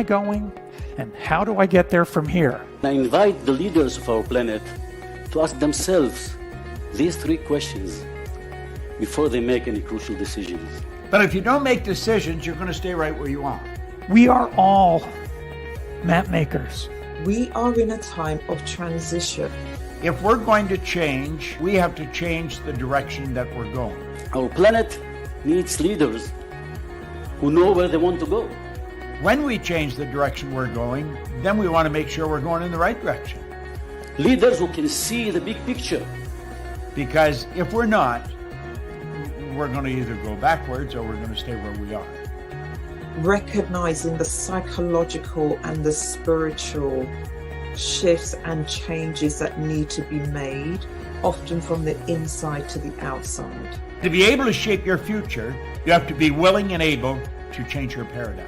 going, and how do I get there from here? I invite the leaders of our planet to ask themselves these three questions before they make any crucial decisions. But if you don't make decisions, you're going to stay right where you are. We are all map makers. We are in a time of transition. If we're going to change, we have to change the direction that we're going. Our planet needs leaders who know where they want to go. When we change the direction we're going, then we want to make sure we're going in the right direction. Leaders who can see the big picture. Because if we're not, we're going to either go backwards or we're going to stay where we are. Recognizing the psychological and the spiritual shifts and changes that need to be made, often from the inside to the outside. To be able to shape your future, you have to be willing and able to change your paradigm.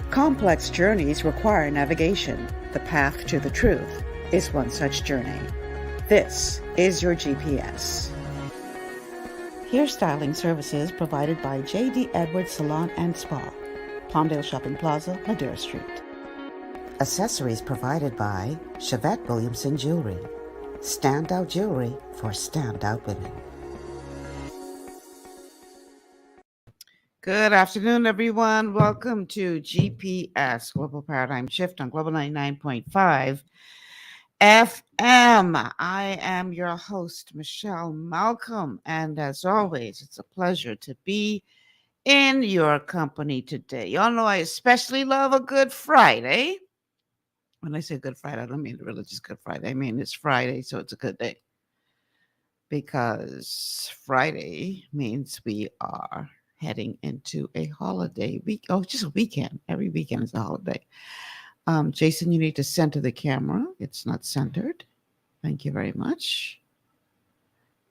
Complex journeys require navigation. The path to the truth is one such journey. This is your GPS. Hairstyling services provided by J.D. Edwards Salon and Spa, Palmdale Shopping Plaza, Ladera Street. Accessories provided by Chevette Williamson Jewelry. Standout jewelry for standout women. Good afternoon, everyone. Welcome to GPS, Global Paradigm Shift on Global 99.5 FM. I am your host, Michelle Malcolm, and as always, it's a pleasure to be in your company today. Y'all know I especially love a Good Friday. When I say Good Friday, I don't mean the religious Good Friday. I mean it's Friday, so it's a good day. Because Friday means we are heading into a holiday week. Oh, just a weekend. Every weekend is a holiday. Jason, you need to center the camera. It's not centered. Thank you very much.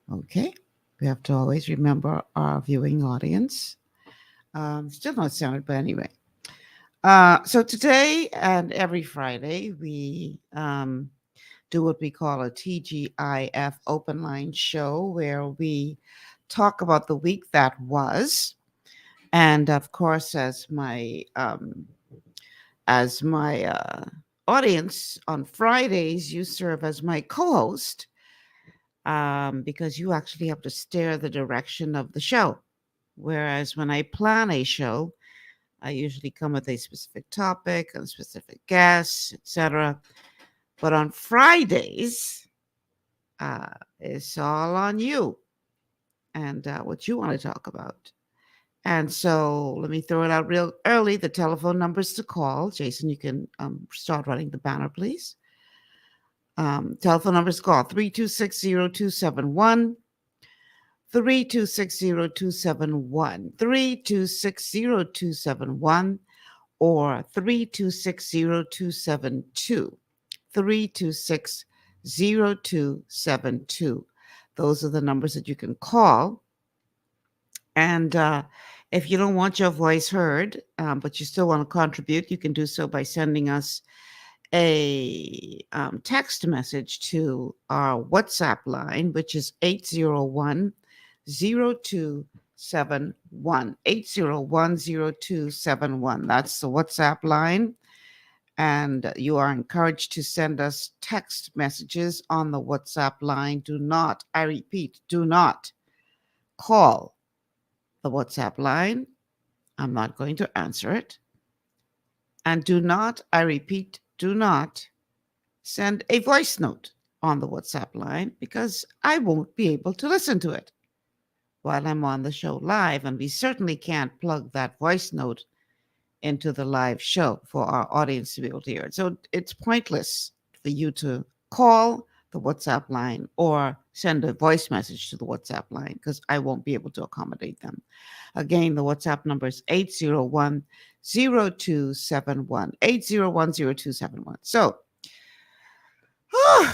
Okay. We have to always remember our viewing audience. Still not centered, but anyway. So today and every Friday, we do what we call a TGIF open line show where we talk about the week that was. And of course, as my audience on Fridays, you serve as my co-host because you actually have to steer the direction of the show. Whereas when I plan a show, I usually come with a specific topic, a specific guest, etc. But on Fridays, it's all on you and what you want to talk about. And so let me throw it out real early. The telephone numbers to call. Jason, you can start running the banner, please. Telephone numbers to call 3260271, 3260271, 3260271, or 3260272, 3260272. Those are the numbers that you can call. And if you don't want your voice heard, but you still want to contribute, you can do so by sending us a text message to our WhatsApp line, which is 801-0271, 801-0271. That's the WhatsApp line. And you are encouraged to send us text messages on the WhatsApp line. Do not, I repeat, do not call the WhatsApp line. I'm not going to answer it. And do not, I repeat, do not send a voice note on the WhatsApp line because I won't be able to listen to it while I'm on the show live. And we certainly can't plug that voice note into the live show for our audience to be able to hear it. So it's pointless for you to call the WhatsApp line or send a voice message to the WhatsApp line because I won't be able to accommodate them. Again, the WhatsApp number is 801-0271, 801-0271. So,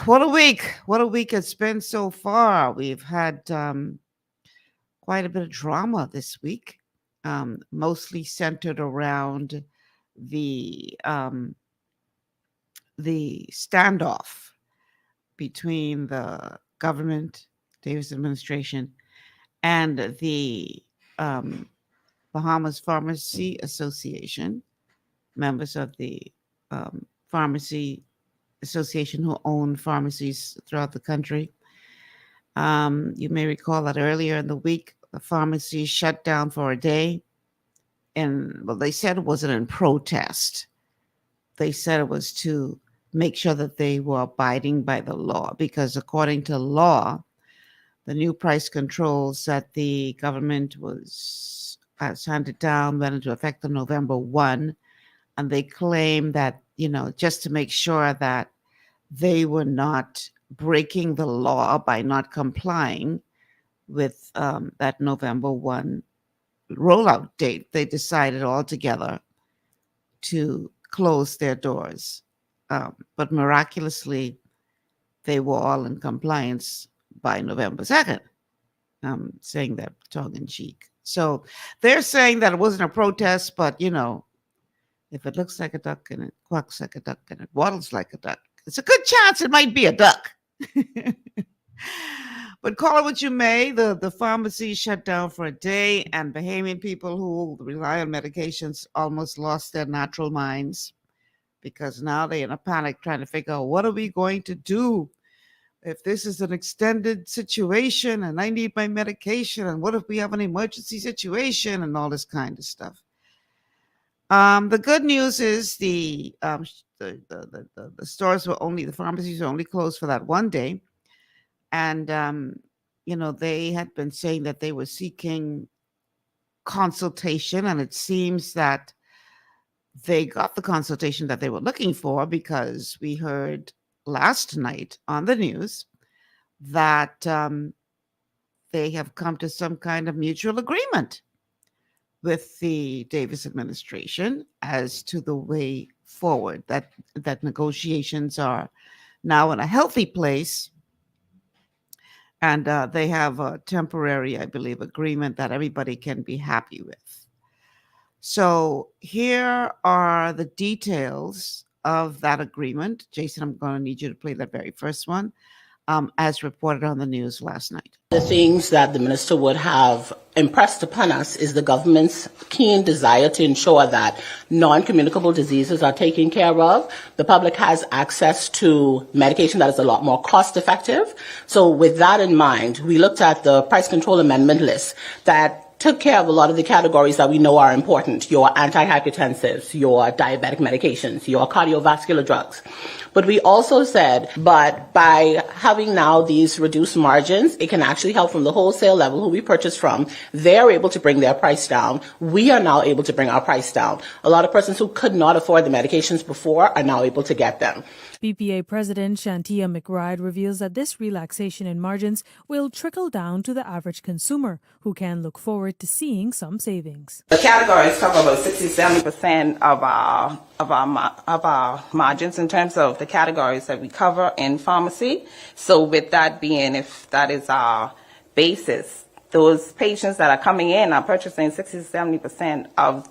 what a week. What a week it's been so far. We've had quite a bit of drama this week, mostly centered around the standoff between the government, Davis administration, and the Bahamas Pharmacy Association, members of the Pharmacy Association who own pharmacies throughout the country. You may recall that earlier in the week, the pharmacy shut down for a day. And well, they said it wasn't in protest. They said it was to make sure that they were abiding by the law, because according to law, the new price controls that the government has handed down went into effect on November 1. And they claim that, just to make sure that they were not breaking the law by not complying with that November 1 rollout date, they decided altogether to close their doors. But miraculously, they were all in compliance by November 2nd. I'm saying that tongue in cheek. So they're saying that it wasn't a protest, but if it looks like a duck and it quacks like a duck and it waddles like a duck, it's a good chance it might be a duck. But call it what you may, the pharmacy shut down for a day, and Bahamian people who rely on medications almost lost their natural minds, because now they're in a panic trying to figure out, what are we going to do if this is an extended situation and I need my medication, and what if we have an emergency situation and all this kind of stuff. The good news is the stores the pharmacies were only closed for that one day. And, they had been saying that they were seeking consultation, and it seems that they got the consultation that they were looking for, because we heard last night on the news that they have come to some kind of mutual agreement with the Davis administration as to the way forward, that negotiations are now in a healthy place. And they have a temporary, I believe, agreement that everybody can be happy with. So here are the details of that agreement. Jason, I'm going to need you to play that very first one, as reported on the news last night. The things that the minister would have impressed upon us is the government's keen desire to ensure that non-communicable diseases are taken care of. The public has access to medication that is a lot more cost effective. So with that in mind, we looked at the price control amendment list that took care of a lot of the categories that we know are important: your antihypertensives, your diabetic medications, your cardiovascular drugs. But we also said, but by having now these reduced margins, it can actually help from the wholesale level who we purchase from. They're able to bring their price down. We are now able to bring our price down. A lot of persons who could not afford the medications before are now able to get them. BPA President Shantia McBride reveals that this relaxation in margins will trickle down to the average consumer, who can look forward to seeing some savings. The categories cover about 60-70% of our margins in terms of the categories that we cover in pharmacy. So with that being, if that is our basis, those patients that are coming in are purchasing 60-70% of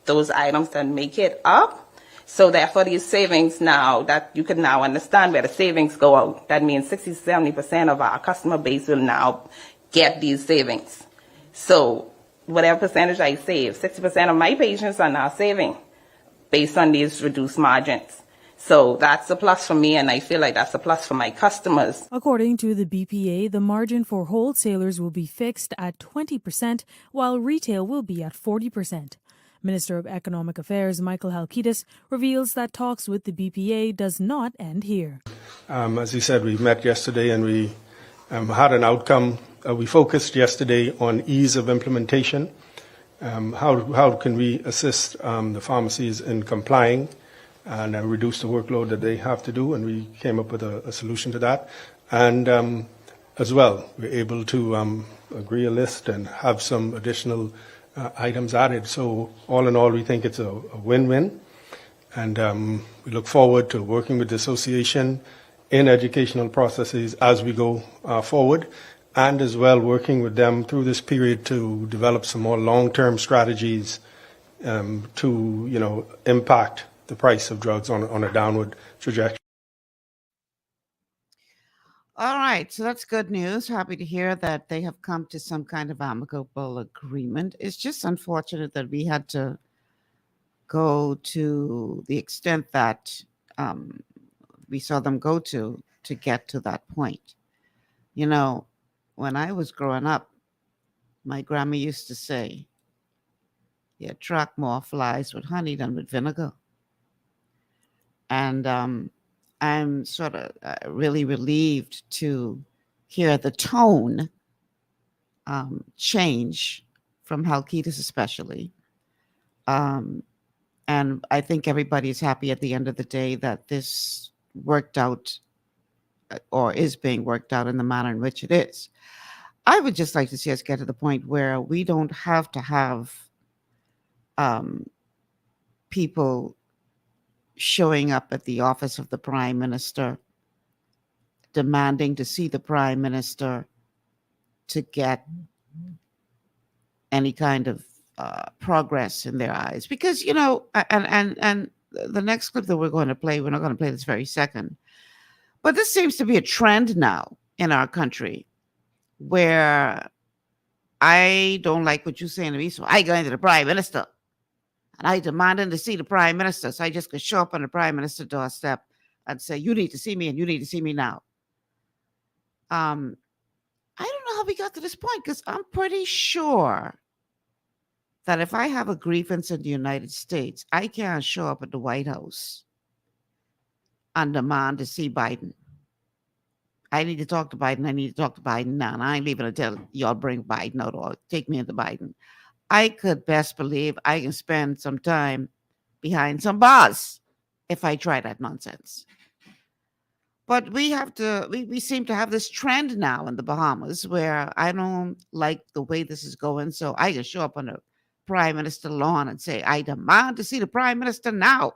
those items that make it up. So therefore, these savings now, that you can now understand where the savings go out. That means 60-70% of our customer base will now get these savings. So whatever percentage I save, 60% of my patients are now saving based on these reduced margins. So that's a plus for me, and I feel like that's a plus for my customers. According to the BPA, the margin for wholesalers will be fixed at 20%, while retail will be at 40%. Minister of Economic Affairs Michael Halkitis reveals that talks with the BPA does not end here. As he said, we met yesterday and we had an outcome. We focused yesterday on ease of implementation. How can we assist the pharmacies in complying and reduce the workload that they have to do? And we came up with a solution to that. And as well, we're able to agree a list and have some additional items added. So all in all, we think it's a win-win. And we look forward to working with the association in educational processes as we go forward, and as well working with them through this period to develop some more long-term strategies to impact the price of drugs on a downward trajectory. All right, so that's good news. Happy to hear that they have come to some kind of amicable agreement. It's just unfortunate that we had to go to the extent that we saw them go to get to that point. You know, when I was growing up, my grandma used to say, you attract more flies with honey than with vinegar. And I'm sort of really relieved to hear the tone change from Halkitis, especially. And I think everybody's happy at the end of the day that this worked out or is being worked out in the manner in which it is. I would just like to see us get to the point where we don't have to have people showing up at the office of the prime minister demanding to see the prime minister to get any kind of progress in their eyes. Because, you know, and the next clip that we're going to play, we're not going to play this very second, but this seems to be a trend now in our country where I don't like what you're saying to me, so I go into the prime minister and I demanding to see the prime minister. So I just could show up on the prime minister's doorstep and say, you need to see me and you need to see me now. I don't know how we got to this point, because I'm pretty sure that if I have a grievance in the United States, I can't show up at the White House and demand to see Biden. I need to talk to Biden. I need to talk to Biden now. And I ain't leaving until y'all bring Biden out or take me into Biden. I could best believe I can spend some time behind some bars if I try that nonsense. But we seem to have this trend now in the Bahamas where I don't like the way this is going. So I can show up on the prime minister lawn and say, I demand to see the prime minister now.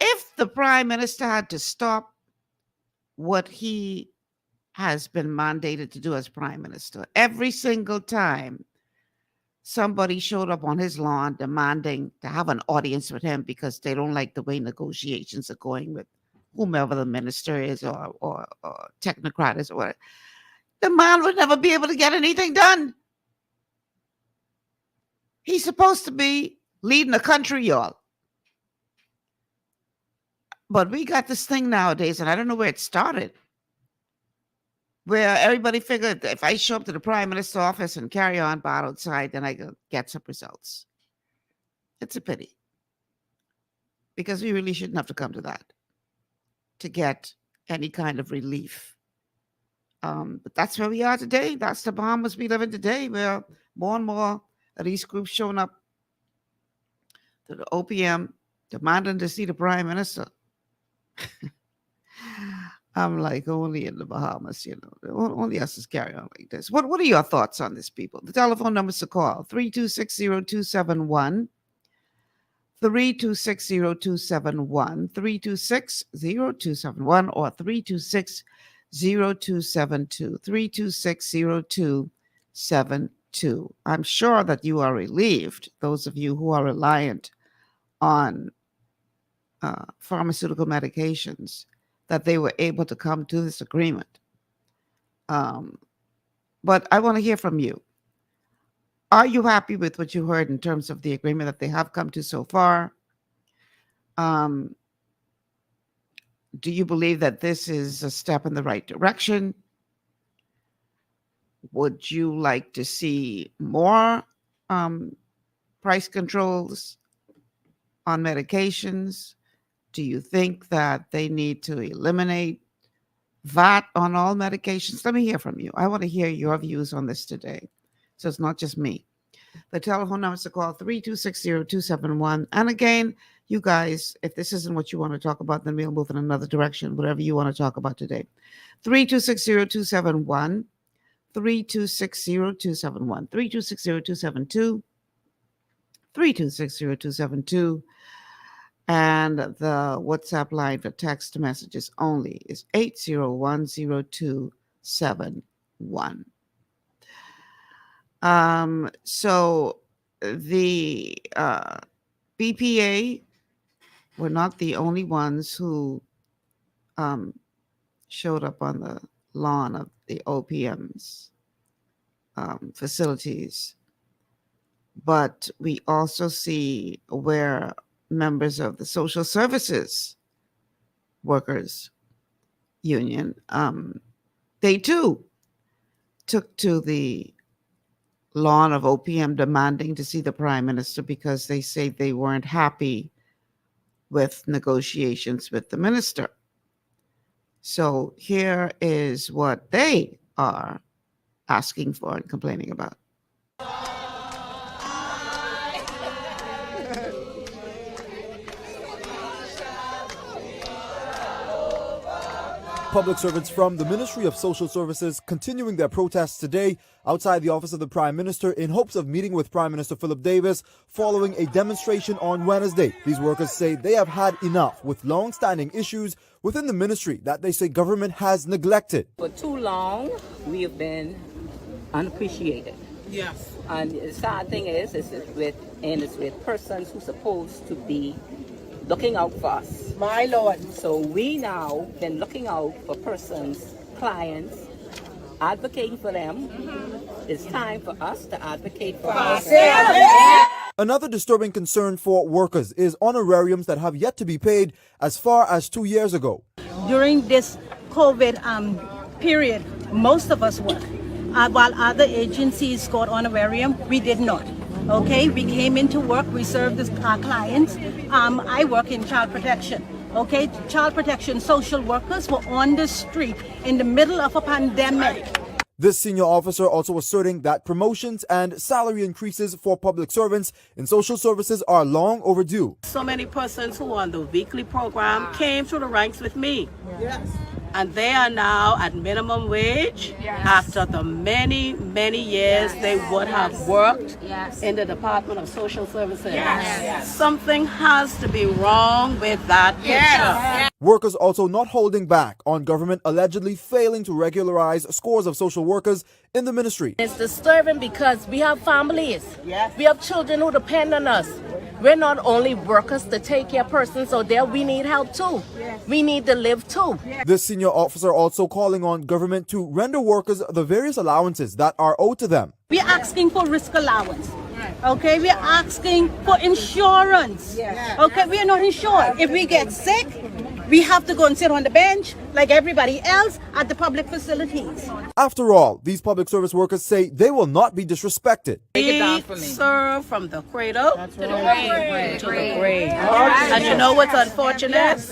If the prime minister had to stop what he has been mandated to do as prime minister, every single time somebody showed up on his lawn demanding to have an audience with him because they don't like the way negotiations are going with whomever the minister is or technocrat is or whatever, the man would never be able to get anything done. He's supposed to be leading the country, y'all. But we got this thing nowadays, and I don't know where it started, where everybody figured that if I show up to the prime minister's office and carry on bar outside, then I can get some results. It's a pity, because we really shouldn't have to come to that to get any kind of relief. But that's where we are today. That's the Bahamas we live in today, where more and more of these groups showing up to the OPM demanding to see the prime minister. I'm like, only in the Bahamas, you know, only us is carry on like this. What are your thoughts on this, people? The telephone numbers to call, 326-0271, 326-0271, 326-0271, or 326-0272, 326-0272. I'm sure that you are relieved, those of you who are reliant on pharmaceutical medications, that they were able to come to this agreement. But I want to hear from you. Are you happy with what you heard in terms of the agreement that they have come to so far? Do you believe that this is a step in the right direction? Would you like to see more price controls on medications? Do you think that they need to eliminate VAT on all medications? Let me hear from you. I want to hear your views on this today. So it's not just me. The telephone number is to call 326-0271. And again, you guys, if this isn't what you want to talk about, then we'll move in another direction, whatever you want to talk about today. 326-0271, 326-0271, 326-0272, 326-0272. And the WhatsApp line for text messages only is 8010271. So the BPA were not the only ones who showed up on the lawn of the OPM's facilities but we also see where members of the social services workers union, they too took to the lawn of OPM demanding to see the prime minister because they say they weren't happy with negotiations with the minister. So here is what they are asking for and complaining about. Public servants from the Ministry of Social Services continuing their protests today outside the office of the Prime Minister in hopes of meeting with Prime Minister Philip Davis following a demonstration on Wednesday. These workers say they have had enough with long-standing issues within the ministry that they say government has neglected. For too long, we have been unappreciated. Yes. And the sad thing is it's with persons who are supposed to be looking out for us. My Lord. So we now been looking out for persons, clients, advocating for them. It's time for us to advocate for ourselves. Another disturbing concern for workers is honorariums that have yet to be paid as far as 2 years ago. During this COVID period, most of us work. While other agencies got honorarium, we did not. Okay, we came into work, we served our clients. I work in child protection. Okay, child protection social workers were on the street in the middle of a pandemic. This senior officer also asserting that promotions and salary increases for public servants in social services are long overdue. So many persons who are on the weekly program came through the ranks with me. Yes. And they are now at minimum wage after the many, many years they would have worked in the Department of Social Services. Something has to be wrong with that picture. Workers also not holding back on government allegedly failing to regularize scores of social workers in the ministry. It's disturbing because we have families. We have children who depend on us. We're not only workers to take care of persons out there, we need help too. We need to live too. This senior officer also calling on government to render workers the various allowances that are owed to them. We're asking for risk allowance. Okay, we're asking for insurance. Okay, we are not insured. If we get sick, we have to go and sit on the bench like everybody else at the public facilities. After all, these public service workers say they will not be disrespected. We serve from the cradle to the grave. And you know what's unfortunate?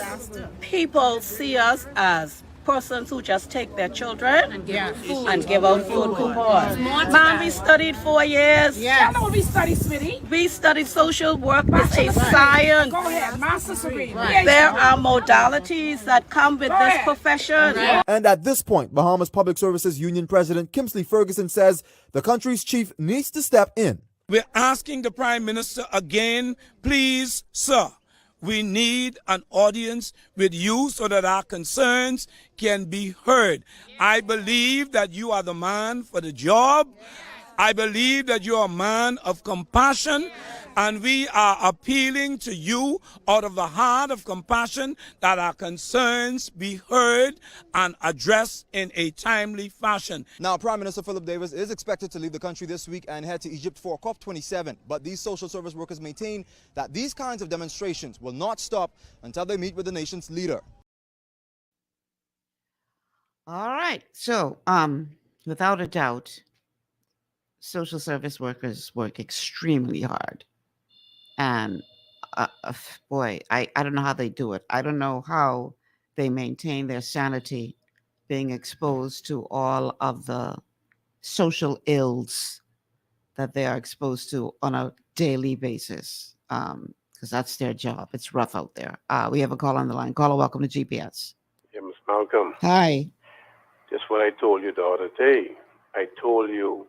People see us as persons who just take their children and give out food coupons. Man, we studied 4 years. Yes. I know we studied, sweetie. We studied social work. It's a science. Go ahead, master's degree. There are modalities that come with this profession. And at this point, Bahamas Public Services Union President Kimsley Ferguson says the country's chief needs to step in. We're asking the Prime Minister again, please, sir, we need an audience with you so that our concerns can be heard. I believe that you are the man for the job. I believe that you are a man of compassion, and we are appealing to you out of the heart of compassion that our concerns be heard and addressed in a timely fashion. Now, Prime Minister Philip Davis is expected to leave the country this week and head to Egypt for COP27. But these social service workers maintain that these kinds of demonstrations will not stop until they meet with the nation's leader. All right. So, without a doubt, social service workers work extremely hard. And boy, I don't know how they do it. I don't know how they maintain their sanity being exposed to all of the social ills that they are exposed to on a daily basis, because that's their job. It's rough out there. We have a call on the line. Caller, welcome to GPS. Yeah, Ms. Malcolm. Hi. Just what I told you the other day. I told you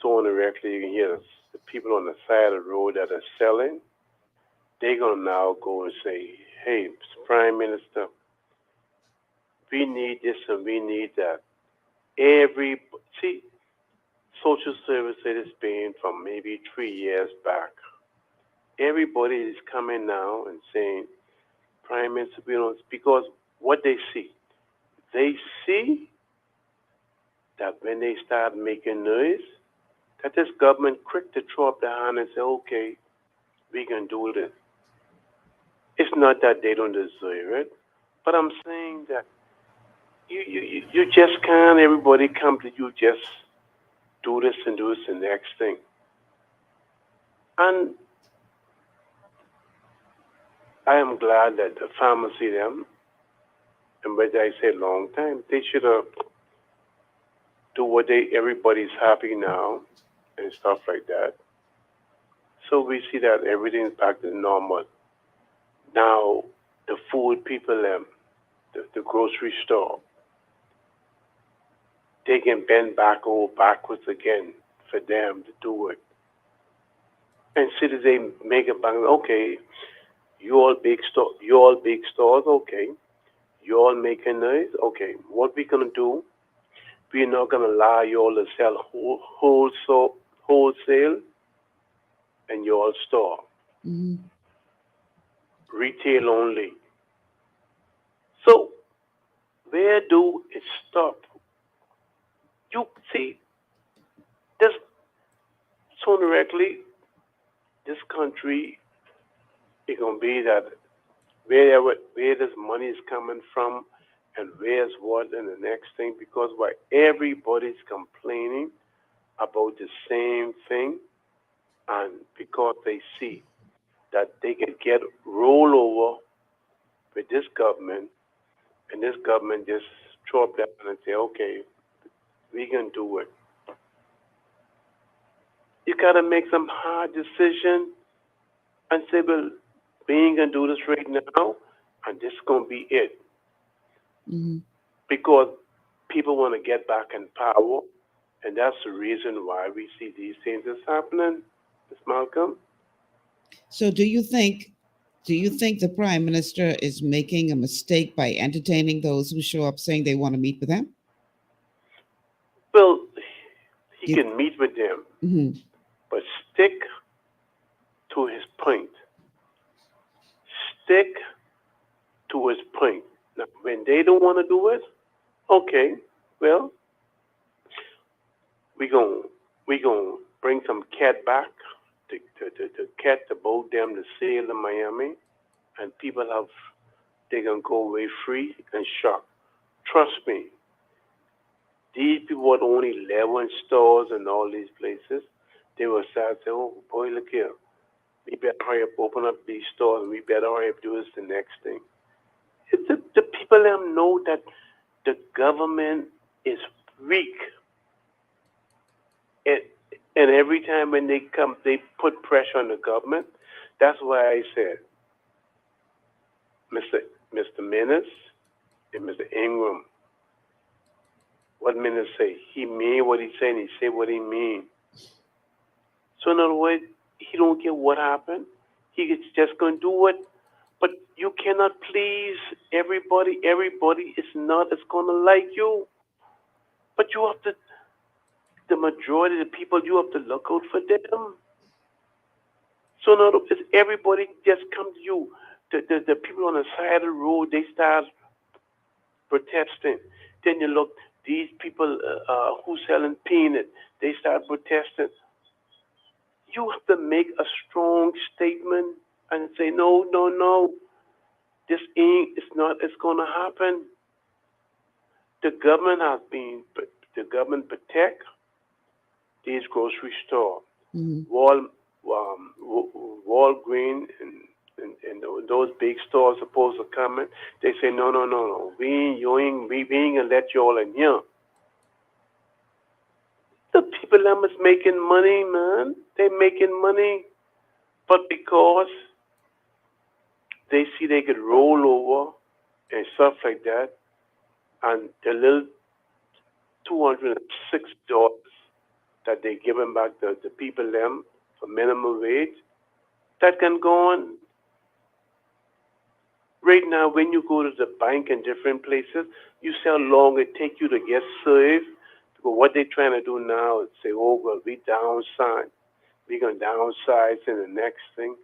so indirectly, you can hear the people on the side of the road that are selling. They're going to now go and say, hey, Prime Minister, we need this and we need that. See, social service that is paying from maybe 3 years back. Everybody is coming now and saying, Prime Minister, we don't, because what they see that when they start making noise, that this government quick to throw up their hand and say, okay, we can do this. It's not that they don't deserve it, but I'm saying that you just can't, everybody come to you just do this and do this and the next thing. And I am glad that the pharmacy them, and but I say long time, they should have do what everybody's happy now and stuff like that. So we see that everything's back to normal. Now the food people the grocery store, they can bend backwards again for them to do it. And see that they make it back, okay, you all big stores, okay. You all making noise, okay. What we gonna do? We're not gonna allow you all to sell wholesale in your store. Mm-hmm. Retail only. So where do it stop? You see, this so directly, this country is gonna be that where this money is coming from and where's what and the next thing, because why everybody's complaining about the same thing, and because they see that they can get rollover with this government, and this government just throw up that and say, okay, we can do it. You gotta make some hard decision and say, well, we ain't gonna do this right now, and this is gonna be it. Mm-hmm. Because people want to get back in power, and that's the reason why we see these things is happening, Ms. Malcolm. So do you think the prime minister is making a mistake by entertaining those who show up saying they want to meet with him? Well, he can meet with them, Mm-hmm. but stick to his point. Stick to his point. Now, when they don't want to do it, okay, well, we gon' bring some cat back to cat to boat them to sail to Miami, and they gonna go away free and shocked. Trust me, these people were only 11 stores in all these places. They will start saying, oh boy, look here, we better hurry up, open up these stores, and we better hurry up, do this the next thing. The people them know that the government is weak. And every time when they come, they put pressure on the government. That's why I said, Mr. Menace and Mr. Ingram, what Menace say? He mean what he say, and he say what he mean. So in other words, he don't care what happened. He's just going to do it. But you cannot please everybody. Everybody is going to like you. But you have to, the majority of the people, you have to look out for them. So in other words, everybody just come to you. The people on the side of the road, they start protesting. Then you look, these people who selling peanut, they start protesting. You have to make a strong statement and say, no, no, no, this ain't, it's going to happen. The government protect these grocery stores. Mm-hmm. Walgreens and those big stores supposed to come in. They say, no, no, no, no, we ain't gonna let you all in here. The people them is making money, man. They making money, but because they see they could roll over and stuff like that, and the little $206 that they giving back the people them for minimum wage, that can go on. Right now, when you go to the bank in different places, you see how long it take you to get served. But what they're trying to do now is say, oh, well, we downsize. We're going to downsize in the next thing.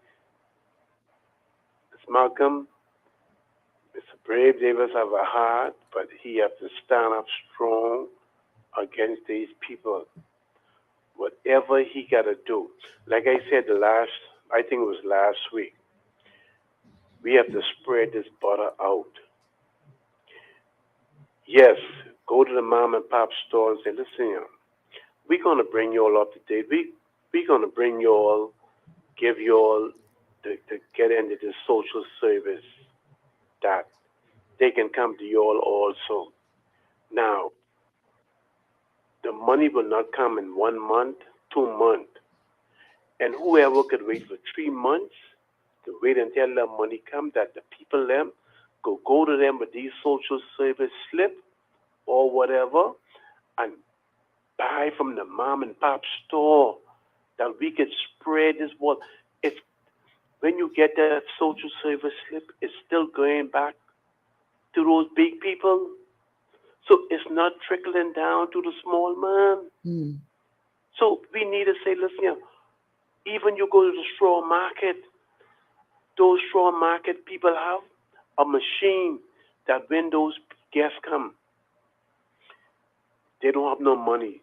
It's Malcolm. Mr. Brave Davis have a heart, but he has to stand up strong against these people. whatever he got to do. Like I said, I think it was last week, we have to spread this butter out. Yes, go to the mom and pop store and say, listen, we're going to bring you all up to date. We're going to bring you all, give you all to get into the social service that they can come to you all also. Now, the money will not come in 1 month, 2 months. And whoever could wait for 3 months to wait until the money come, that the people them go to them with these social service slip or whatever and buy from the mom and pop store, that we could spread this word. It's when you get that social service slip, it's still going back to those big people. So it's not trickling down to the small man. So we need to say, listen, even you go to the straw market, those straw market people have a machine that when those guests come, they don't have no money.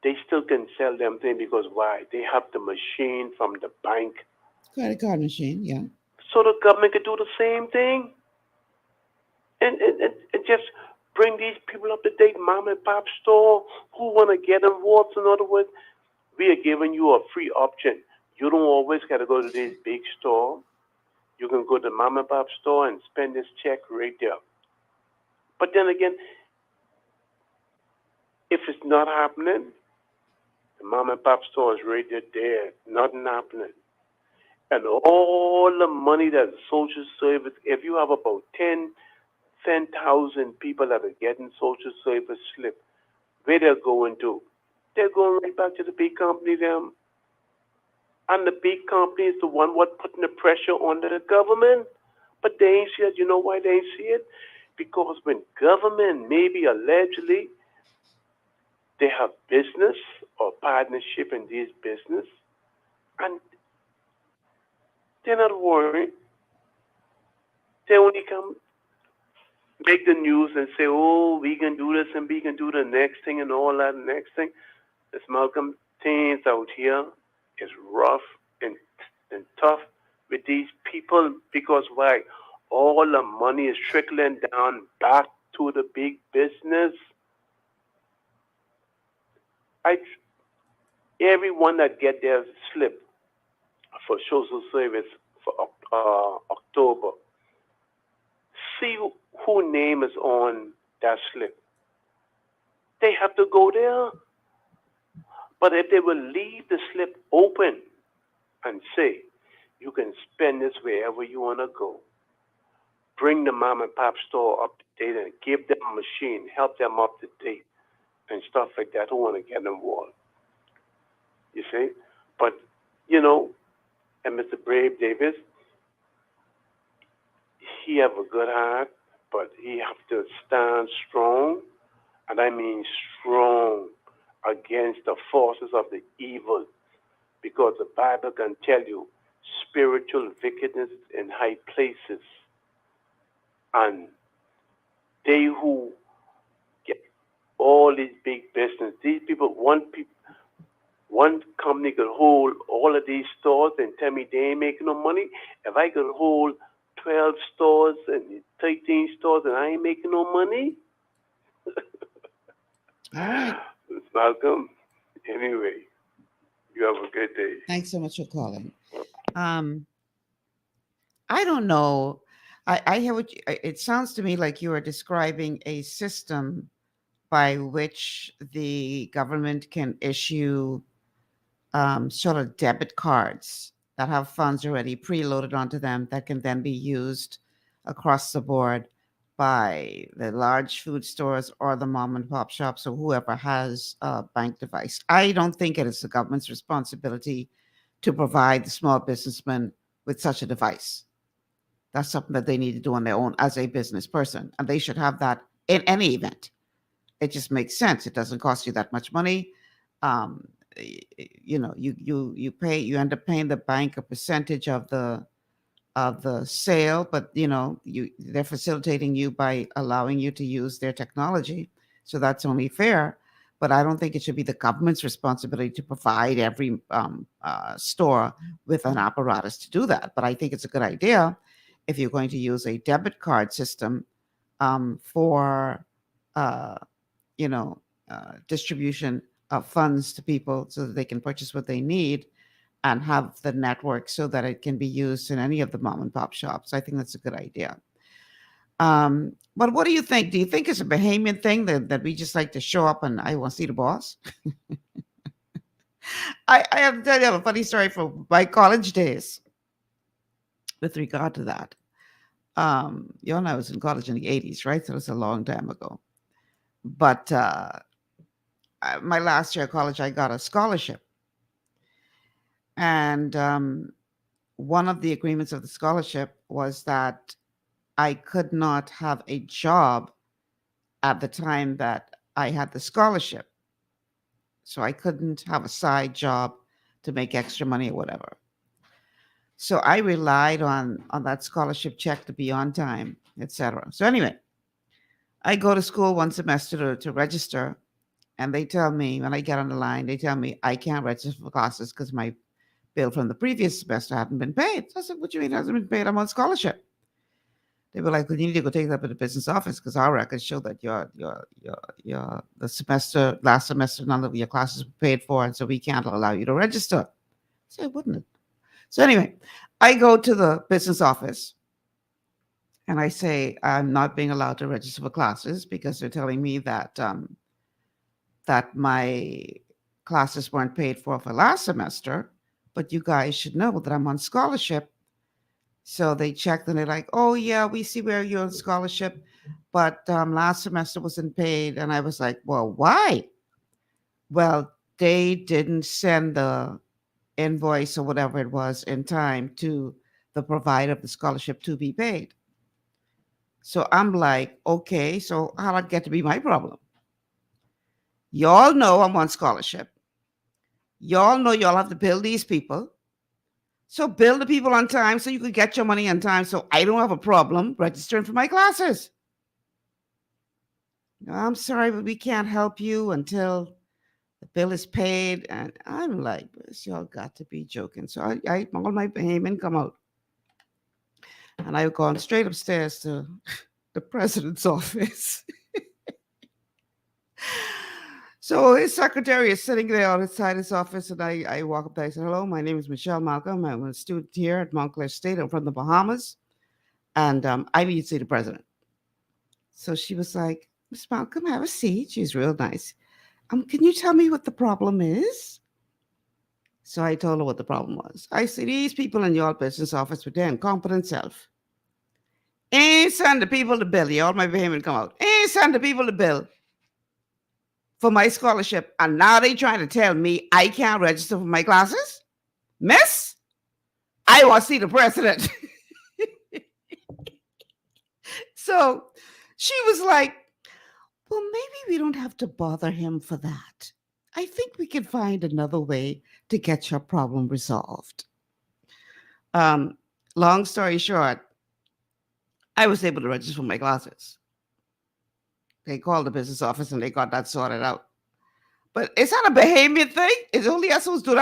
They still can sell them things because why? They have the machine from the bank. Credit card machine, yeah. So the government could do the same thing. And just bring these people up to date, mom and pop store who want to get involved. In other words, we are giving you a free option. You don't always got to go to this big store. You can go to the mom and pop store and spend this check right there. But then again, if it's not happening, the mom and pop store is right there, nothing happening. And all the money that social service, if you have about 10,000 people that are getting social service slip, where they're going to? They're going right back to the big company them. And the big company is the one what putting the pressure on the government. But they ain't see it. You know why they ain't see it? Because when government, maybe allegedly, they have business or partnership in these business, and they're not worried. They only come make the news and say, oh, we can do this and we can do the next thing and all that next thing. This Malcolm, things out here is rough and tough with these people because why? All the money is trickling down back to the big business. Everyone that get their slip for social service for October, see who name is on that slip. They have to go there. But if they will leave the slip open and say, you can spend this wherever you want to go, bring the mom and pop store up to date and give them a machine, help them up to date and stuff like that, who want to get involved. You see? But, and Mr. Brave Davis, he have a good heart, but he have to stand strong, and I mean strong, against the forces of the evil, because the Bible can tell you spiritual wickedness in high places, and they who get all these big business, these people, one company could hold all of these stores and tell me they ain't making no money. If I could hold 12 stores and 13 stores and I ain't making no money, all right, Malcolm, anyway, you have a good day. Thanks so much for calling. I don't know. I hear what it sounds to me like you are describing a system by which the government can issue sort of debit cards that have funds already preloaded onto them that can then be used across the board by the large food stores or the mom and pop shops or whoever has a bank device. I don't think it is the government's responsibility to provide the small businessman with such a device. That's something that they need to do on their own as a business person, and they should have that in any event. It just makes sense. It doesn't cost you that much money. You end up paying the bank a percentage of the sale, but they're facilitating you by allowing you to use their technology, so that's only fair. but I don't think it should be the government's responsibility to provide every store with an apparatus to do that. But I think it's a good idea if you're going to use a debit card system for, distribution of funds to people so that they can purchase what they need and have the network so that it can be used in any of the mom and pop shops. I think that's a good idea. But what do you think? Do you think it's a Bahamian thing that we just like to show up and I want to see the boss? I have to tell you a funny story from my college days with regard to that. You all know I was in college in the 80s, right? So it's a long time ago. But my last year of college, I got a scholarship. And one of the agreements of the scholarship was that I could not have a job at the time that I had the scholarship. So I couldn't have a side job to make extra money or whatever. So I relied on that scholarship check to be on time, etc. So anyway, I go to school one semester to register, and they tell me, when I get on the line, they tell me I can't register for classes because my bill from the previous semester hadn't been paid. So I said, what do you mean it hasn't been paid? I'm on scholarship. They were like, well, you need to go take that up at the business office because our records show that the last semester, none of your classes were paid for, and so we can't allow you to register. So wouldn't it? So anyway, I go to the business office and I say I'm not being allowed to register for classes because they're telling me that that my classes weren't paid for last semester, but you guys should know that I'm on scholarship. So they checked and they're like, oh, yeah, we see where you're on scholarship, but last semester wasn't paid. And I was like, well, why? Well, they didn't send the invoice or whatever it was in time to the provider of the scholarship to be paid. So I'm like, okay, so how'd that get to be my problem? Y'all know I'm on scholarship. Y'all know y'all have to bill these people. So bill the people on time so you can get your money on time so I don't have a problem registering for my classes. No, I'm sorry, but we can't help you until the bill is paid. And I'm like, y'all got to be joking. So I all my payment come out. And I've gone straight upstairs to the president's office. So his secretary is sitting there outside his office, and I walk up there. I said, hello, my name is Michelle Malcolm. I'm a student here at Montclair State. I'm from the Bahamas, and I need to see the president. So she was like, Miss Malcolm, have a seat. She's real nice. Can you tell me what the problem is? So I told her what the problem was. I said, these people in your business office with their incompetent self ain't send the people the bill. Y'all, my payment come out. Ain't send the people the bill for my scholarship, and now they trying to tell me I can't register for my classes? Miss, I want to see the president. So she was like, well, maybe we don't have to bother him for that. I think we can find another way to get your problem resolved. Long story short, I was able to register for my classes. They called the business office and they got that sorted out. But is that a Bahamian thing? Is only us who do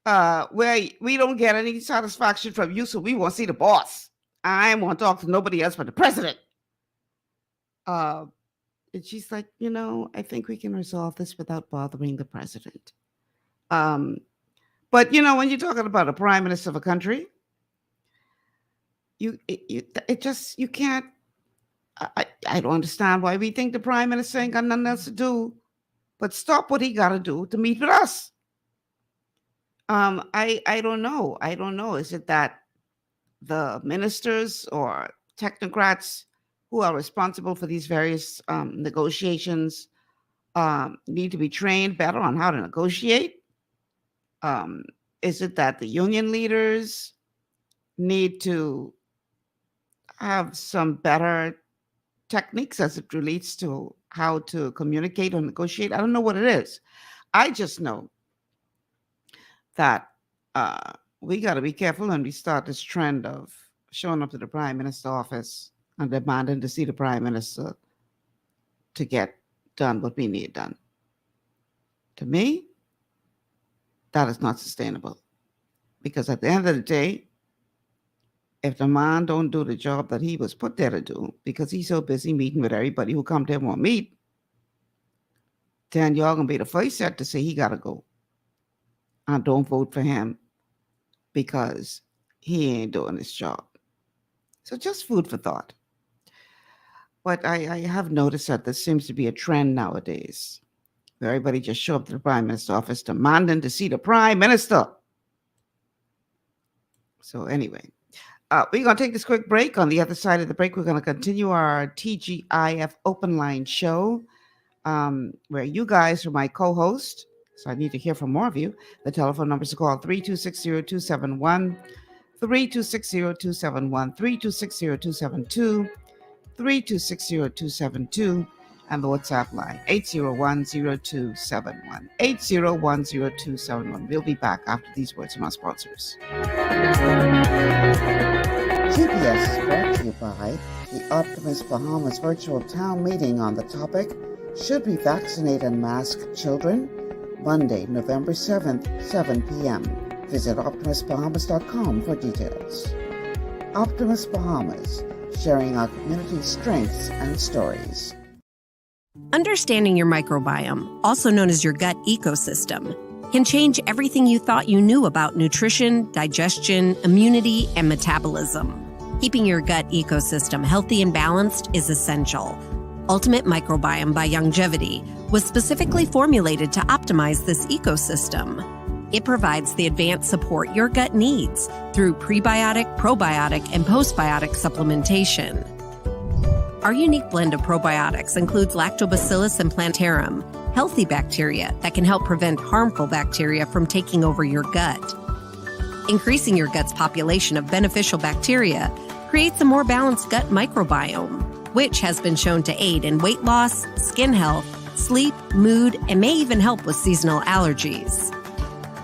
that? Where we don't get any satisfaction from you, so we want to see the boss. I want to talk to nobody else but the president. And she's like, I think we can resolve this without bothering the president. But when you're talking about a prime minister of a country, you can't. I don't understand why we think the prime minister ain't got nothing else to do but stop what he got to do to meet with us. I don't know. I don't know. Is it that the ministers or technocrats who are responsible for these various negotiations need to be trained better on how to negotiate? Is it that the union leaders need to have some better techniques as it relates to how to communicate or negotiate? I don't know what it is. I just know that we got to be careful when we start this trend of showing up to the prime minister's office and demanding to see the prime minister to done what we need done. To me, that is not sustainable. Because at the end of the day, if the man don't do the job that he was put there to do, because he's so busy meeting with everybody who come to him on meet, then y'all gonna be the first set to say he gotta go. And don't vote for him because he ain't doing his job. So just food for thought. But I have noticed that there seems to be a trend nowadays. Everybody just show up to the Prime Minister's office demanding to see the Prime Minister. So anyway, we're going to take this quick break. On the other side of the break, we're going to continue our TGIF Open Line show, where you guys are my co-host. So I need to hear from more of you. The telephone numbers to call 3260271, 3260271, 3260272, 3260272, and the WhatsApp line 8010271, 8010271. We'll be back after these words from our sponsors. GPS is brought to you by the Optimus Bahamas virtual town meeting on the topic, Should We Vaccinate and Mask Children? Monday, November 7th, 7 p.m. Visit OptimusBahamas.com for details. Optimus Bahamas, sharing our community's strengths and stories. Understanding your microbiome, also known as your gut ecosystem, can change everything you thought you knew about nutrition, digestion, immunity, and metabolism. Keeping your gut ecosystem healthy and balanced is essential. Ultimate Microbiome by Longevity was specifically formulated to optimize this ecosystem. It provides the advanced support your gut needs through prebiotic, probiotic, and postbiotic supplementation. Our unique blend of probiotics includes Lactobacillus and Plantarum, healthy bacteria that can help prevent harmful bacteria from taking over your gut. Increasing your gut's population of beneficial bacteria creates a more balanced gut microbiome, which has been shown to aid in weight loss, skin health, sleep, mood, and may even help with seasonal allergies.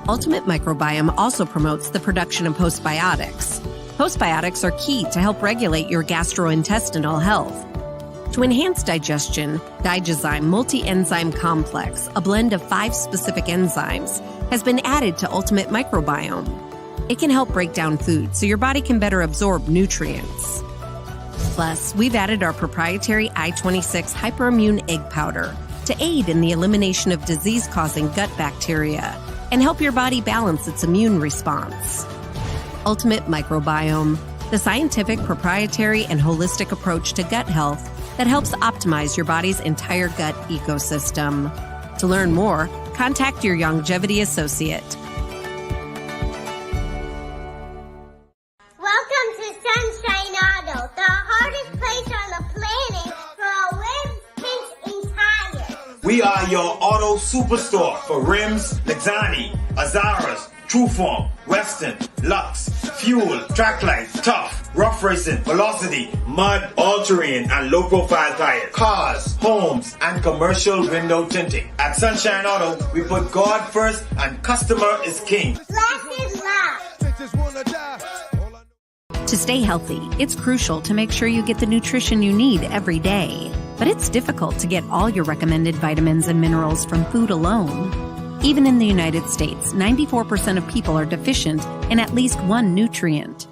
Ultimate Microbiome also promotes the production of postbiotics. Postbiotics are key to help regulate your gastrointestinal health. To enhance digestion, Digizyme Multi-Enzyme Complex, a blend of 5 specific enzymes, has been added to Ultimate Microbiome. It can help break down food so your body can better absorb nutrients. Plus, we've added our proprietary I-26 Hyperimmune Egg Powder to aid in the elimination of disease-causing gut bacteria and help your body balance its immune response. Ultimate Microbiome, the scientific, proprietary, and holistic approach to gut health that helps optimize your body's entire gut ecosystem. To learn more, contact your Longevity associate. Welcome to Sunshine Auto, the hardest place on the planet for rims, paints, and tires. We are your auto superstore for rims, Lexani, Azaras, Trueform, Western, Lux, Fuel, Tracklight, Tough, Rough Racing, Velocity, Mud, All-Terrain, and low-profile tires, cars, homes, and commercial window tinting. At Sunshine Auto, we put God first and customer is king. Lasted love. To stay healthy, it's crucial to make sure you get the nutrition you need every day. But it's difficult to get all your recommended vitamins and minerals from food alone. Even in the United States, 94% of people are deficient in at least one nutrient.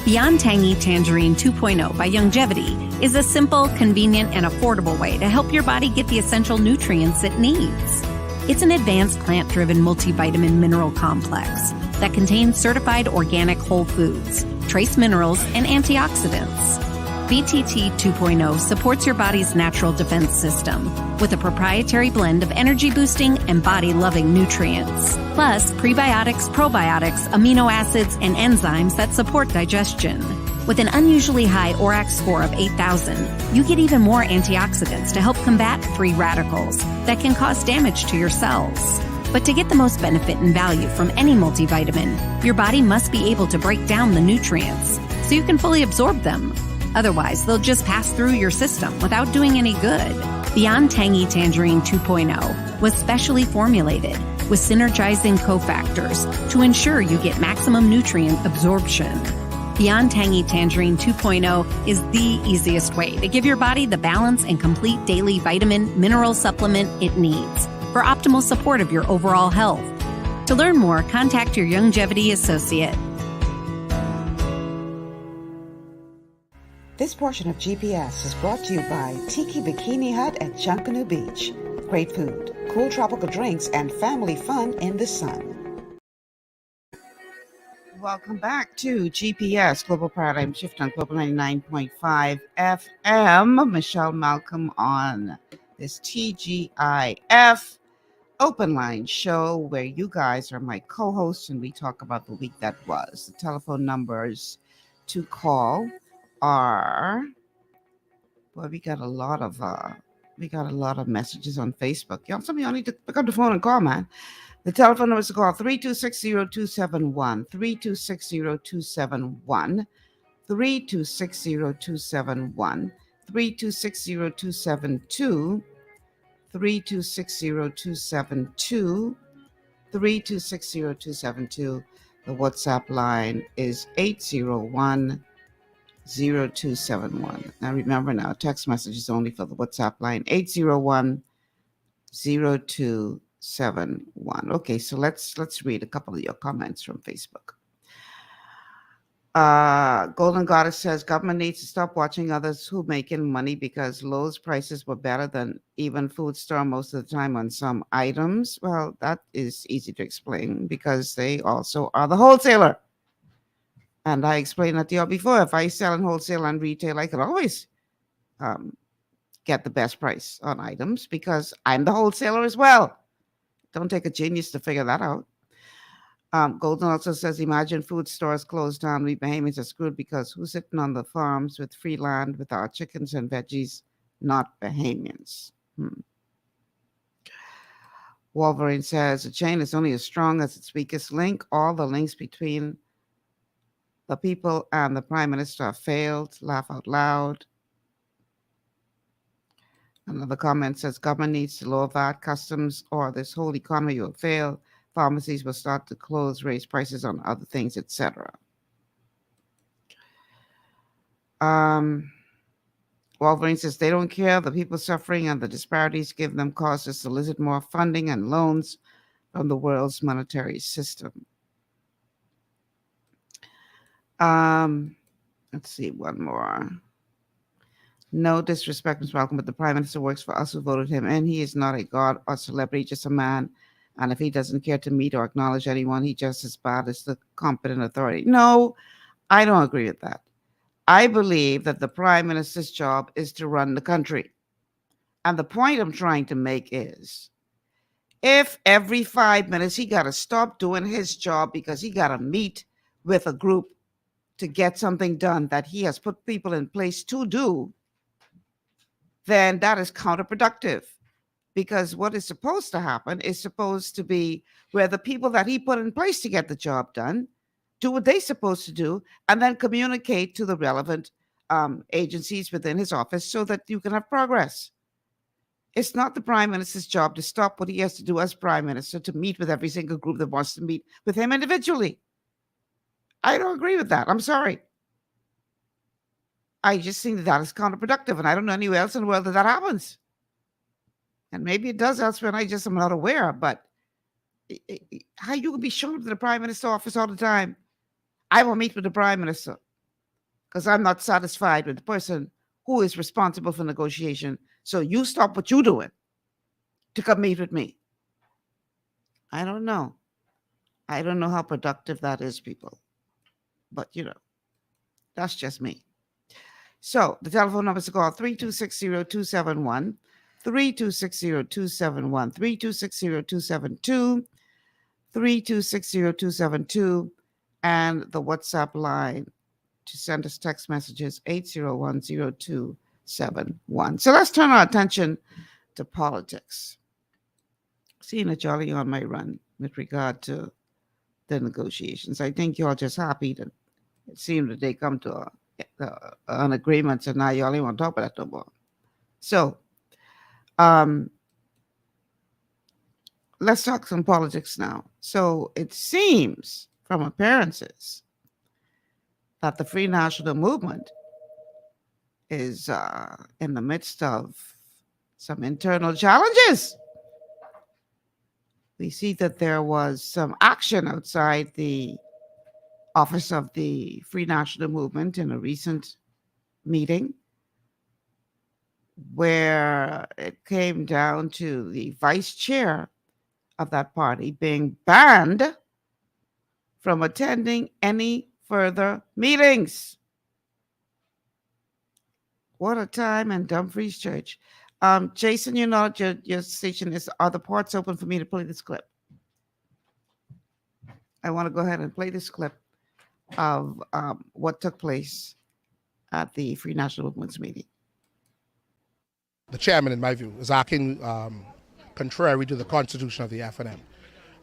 Beyond Tangy Tangerine 2.0 by Longevity is a simple, convenient, and affordable way to help your body get the essential nutrients it needs. It's an advanced plant-driven multivitamin mineral complex that contains certified organic whole foods, trace minerals, and antioxidants. BTT 2.0 supports your body's natural defense system with a proprietary blend of energy-boosting and body-loving nutrients, plus prebiotics, probiotics, amino acids, and enzymes that support digestion. With an unusually high ORAC score of 8,000, you get even more antioxidants to help combat free radicals that can cause damage to your cells. But to get the most benefit and value from any multivitamin, your body must be able to break down the nutrients so you can fully absorb them. Otherwise, they'll just pass through your system without doing any good. Beyond Tangy Tangerine 2.0 was specially formulated with synergizing cofactors to ensure you get maximum nutrient absorption. Beyond Tangy Tangerine 2.0 is the easiest way to give your body the balance and complete daily vitamin mineral supplement it needs for optimal support of your overall health. To learn more, contact your Longevity associate. This portion of GPS is brought to you by Tiki Bikini Hut at Junkanoo Beach. Great food, cool tropical drinks, and family fun in the sun. Welcome back to GPS, Global Paradigm Shift on Global 99.5 FM. Michelle Malcolm on this TGIF open line show where you guys are my co-hosts and we talk about the week that was. The telephone numbers to call are, well, we got a lot of messages on Facebook. Y'all, some of y'all need to pick up the phone and call, man. The telephone number is to call 3260271, 3260271, 3260271, 3260272, 3260272, 3260272. The WhatsApp line is 801-0271. Now remember now, text message is only for the WhatsApp line, 801-0271. Okay, so let's read a couple of your comments from Facebook. Golden Goddess says government needs to stop watching others who making money because Lowe's prices were better than even food store most of the time on some items. Well, that is easy to explain because they also are the wholesaler. And I explained that to you before. If I sell in wholesale and retail, I could always get the best price on items because I'm the wholesaler as well. Don't take a genius to figure that out. Golden also says, imagine food stores closed down. We Bahamians are screwed because who's sitting on the farms with free land with our chickens and veggies? Not Bahamians. Wolverine says, a chain is only as strong as its weakest link. All the links between the people and the prime minister have failed. Laugh out loud. Another comment says, government needs to lower VAT, customs, or this whole economy will fail. Pharmacies will start to close, raise prices on other things, etc. Wolverine says they don't care. The people suffering and the disparities give them cause to solicit more funding and loans from the world's monetary system. Let's see, one more. No disrespect, Ms. Malcolm, but the Prime Minister works for us who voted him, and he is not a god or celebrity, just a man. And if he doesn't care to meet or acknowledge anyone, he's just as bad as the competent authority. No, I don't agree with that. I believe that the Prime Minister's job is to run the country. And the point I'm trying to make is, if every 5 minutes he got to stop doing his job because he got to meet with a group to get something done that he has put people in place to do, then that is counterproductive. Because what is supposed to happen is supposed to be where the people that he put in place to get the job done do what they're supposed to do and then communicate to the relevant agencies within his office so that you can have progress. It's not the Prime Minister's job to stop what he has to do as Prime Minister to meet with every single group that wants to meet with him individually. I don't agree with that. I'm sorry. I just think that is counterproductive, and I don't know anywhere else in the world that happens. And maybe it does elsewhere, and I just am not aware. But how you can be showing up to the Prime Minister's office all the time? I will meet with the Prime Minister because I'm not satisfied with the person who is responsible for negotiation. So you stop what you're doing to come meet with me. I don't know. I don't know how productive that is, people. But, that's just me. So the telephone number is to call 3260271, 3260271, 3260272, 3260272, and the WhatsApp line to send us text messages 8010271. So let's turn our attention to politics. Seeing that y'all are on my run with regard to the negotiations, I think y'all just happy that it seemed that they come to an agreement, and now y'all ain't want to talk about that no more. So, let's talk some politics now. So it seems from appearances that the Free National Movement is in the midst of some internal challenges. We see that there was some action outside the office of the Free National Movement in a recent meeting where it came down to the vice chair of that party being banned from attending any further meetings. What a time in Dumfries Church. Jason, you know your station is, are the ports open for me to play this clip? I want to go ahead and play this clip of what took place at the Free National Movement's meeting. The chairman, in my view, is acting contrary to the constitution of the FNM.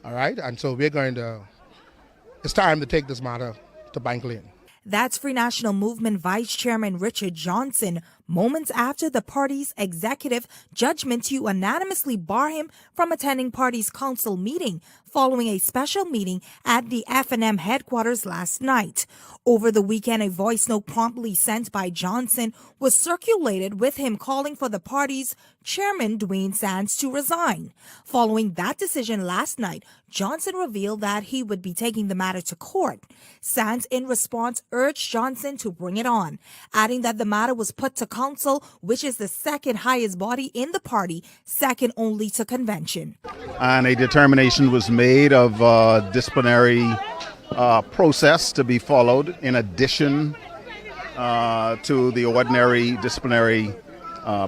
All right, and so it's time to take this matter to Bank Lane. That's Free National Movement Vice Chairman Richard Johnson, moments after the party's executive judgment to unanimously bar him from attending party's council meeting following a special meeting at the FNM headquarters last night. Over the weekend, a voice note promptly sent by Johnson was circulated with him calling for the party's chairman, Dwayne Sands, to resign. Following that decision last night, Johnson revealed that he would be taking the matter to court. Sands, in response, urged Johnson to bring it on, adding that the matter was put to council, which is the second highest body in the party, second only to convention. And a determination was made of disciplinary process to be followed in addition to the ordinary disciplinary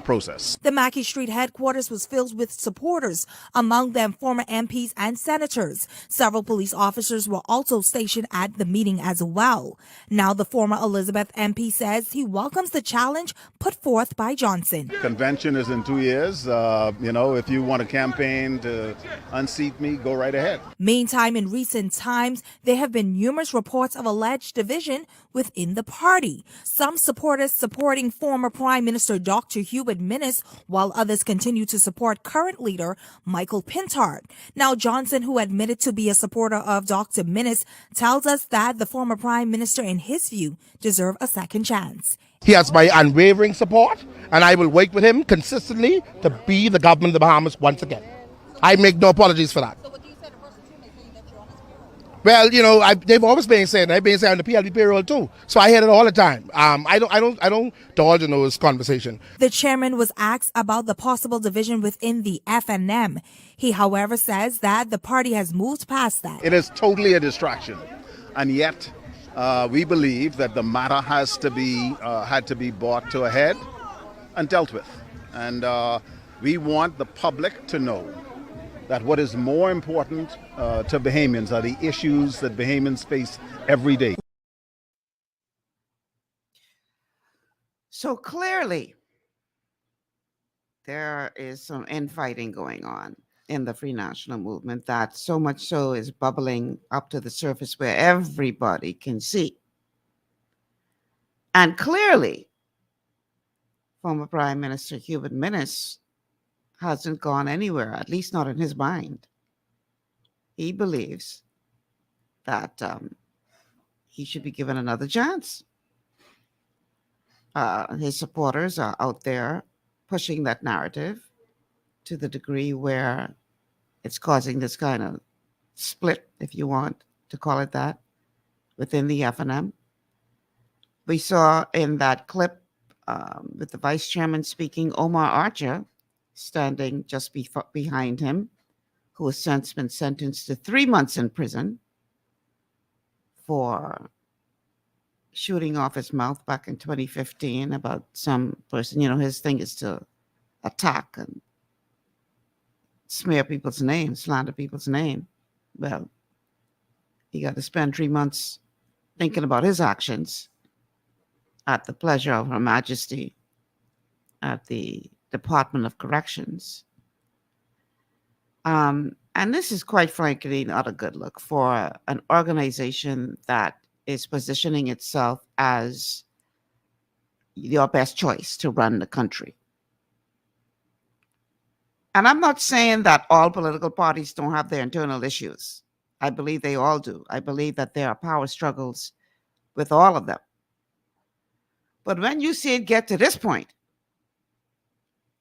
process. The Mackey Street headquarters was filled with supporters, among them former MPs and senators. Several police officers were also stationed at the meeting as well. Now the former Elizabeth MP says he welcomes the challenge put forth by Johnson. Convention is in 2 years. If you want a campaign to unseat me, go right ahead. Meantime, in recent times, there have been numerous reports of alleged division within the party. Some supporters supporting former Prime Minister Dr. Hubert Minnis, while others continue to support current leader Michael Pintard. Now, Johnson, who admitted to be a supporter of Dr. Minnis, tells us that the former Prime Minister, in his view, deserves a second chance. He has my unwavering support, and I will work with him consistently to be the government of the Bahamas once again. I make no apologies for that. Well, they've always been saying, they've been saying on the PLP payroll too. So I hear it all the time. I don't indulge in those conversation. The chairman was asked about the possible division within the FNM. He, however, says that the party has moved past that. It is totally a distraction, and yet we believe that the matter had to be brought to a head and dealt with, and we want the public to know that what is more important to Bahamians are the issues that Bahamians face every day. So clearly, there is some infighting going on in the Free National Movement that so much so is bubbling up to the surface where everybody can see. And clearly, former Prime Minister Hubert Minnis hasn't gone anywhere, at least not in his mind. He believes that he should be given another chance. His supporters are out there pushing that narrative to the degree where it's causing this kind of split, if you want to call it that, within the FNM. We saw in that clip with the vice chairman speaking, Omar Archer standing just behind him, who has since been sentenced to 3 months in prison for shooting off his mouth back in 2015 about some person. His thing is to attack and smear people's names, slander people's name. Well, he got to spend 3 months thinking about his actions at the pleasure of Her Majesty at the Department of Corrections. And this is quite frankly not a good look for an organization that is positioning itself as your best choice to run the country. And I'm not saying that all political parties don't have their internal issues. I believe they all do. I believe that there are power struggles with all of them. But when you see it get to this point,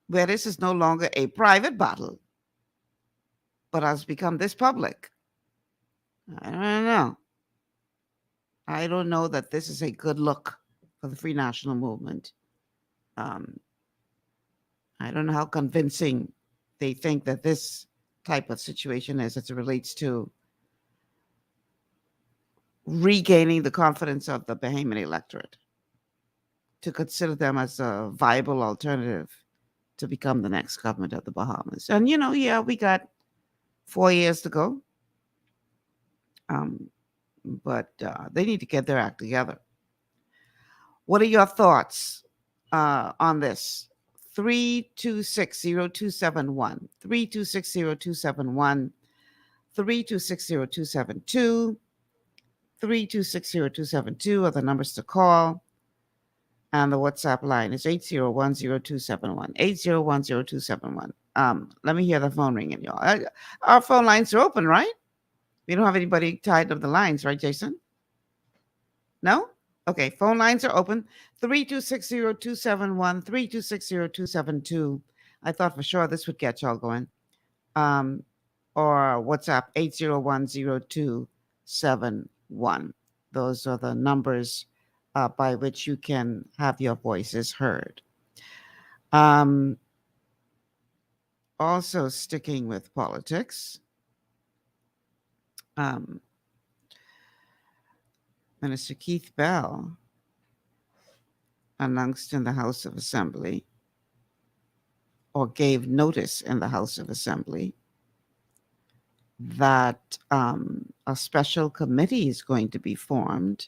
where this is no longer a private battle, but has become this public, I don't know. I don't know that this is a good look for the Free National Movement. I don't know how convincing they think that this type of situation is as it relates to regaining the confidence of the Bahamian electorate to consider them as a viable alternative to become the next government of the Bahamas. And, we got 4 years to go. But they need to get their act together. What are your thoughts on this? 3260271, 3260271, 3260272, 3260272 are the numbers to call. And the WhatsApp line is 8010271, 8010271. Let me hear the phone ringing, y'all. Our phone lines are open, right? We don't have anybody tied up the lines, right, Jason? No? Okay, phone lines are open. 3260271, 3260272. I thought for sure this would get y'all going. Or WhatsApp 8010271. Those are the numbers by which you can have your voices heard. Also sticking with politics, Minister Keith Bell announced in the House of Assembly, or gave notice in the House of Assembly, that a special committee is going to be formed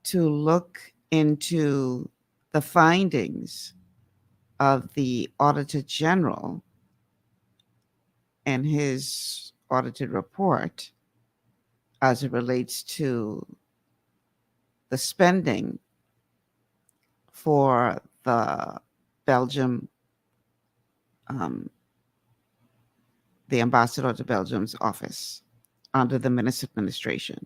to look into the findings of the Auditor General and his audited report as it relates to the spending for the Belgium, the ambassador to Belgium's office under the Minister administration.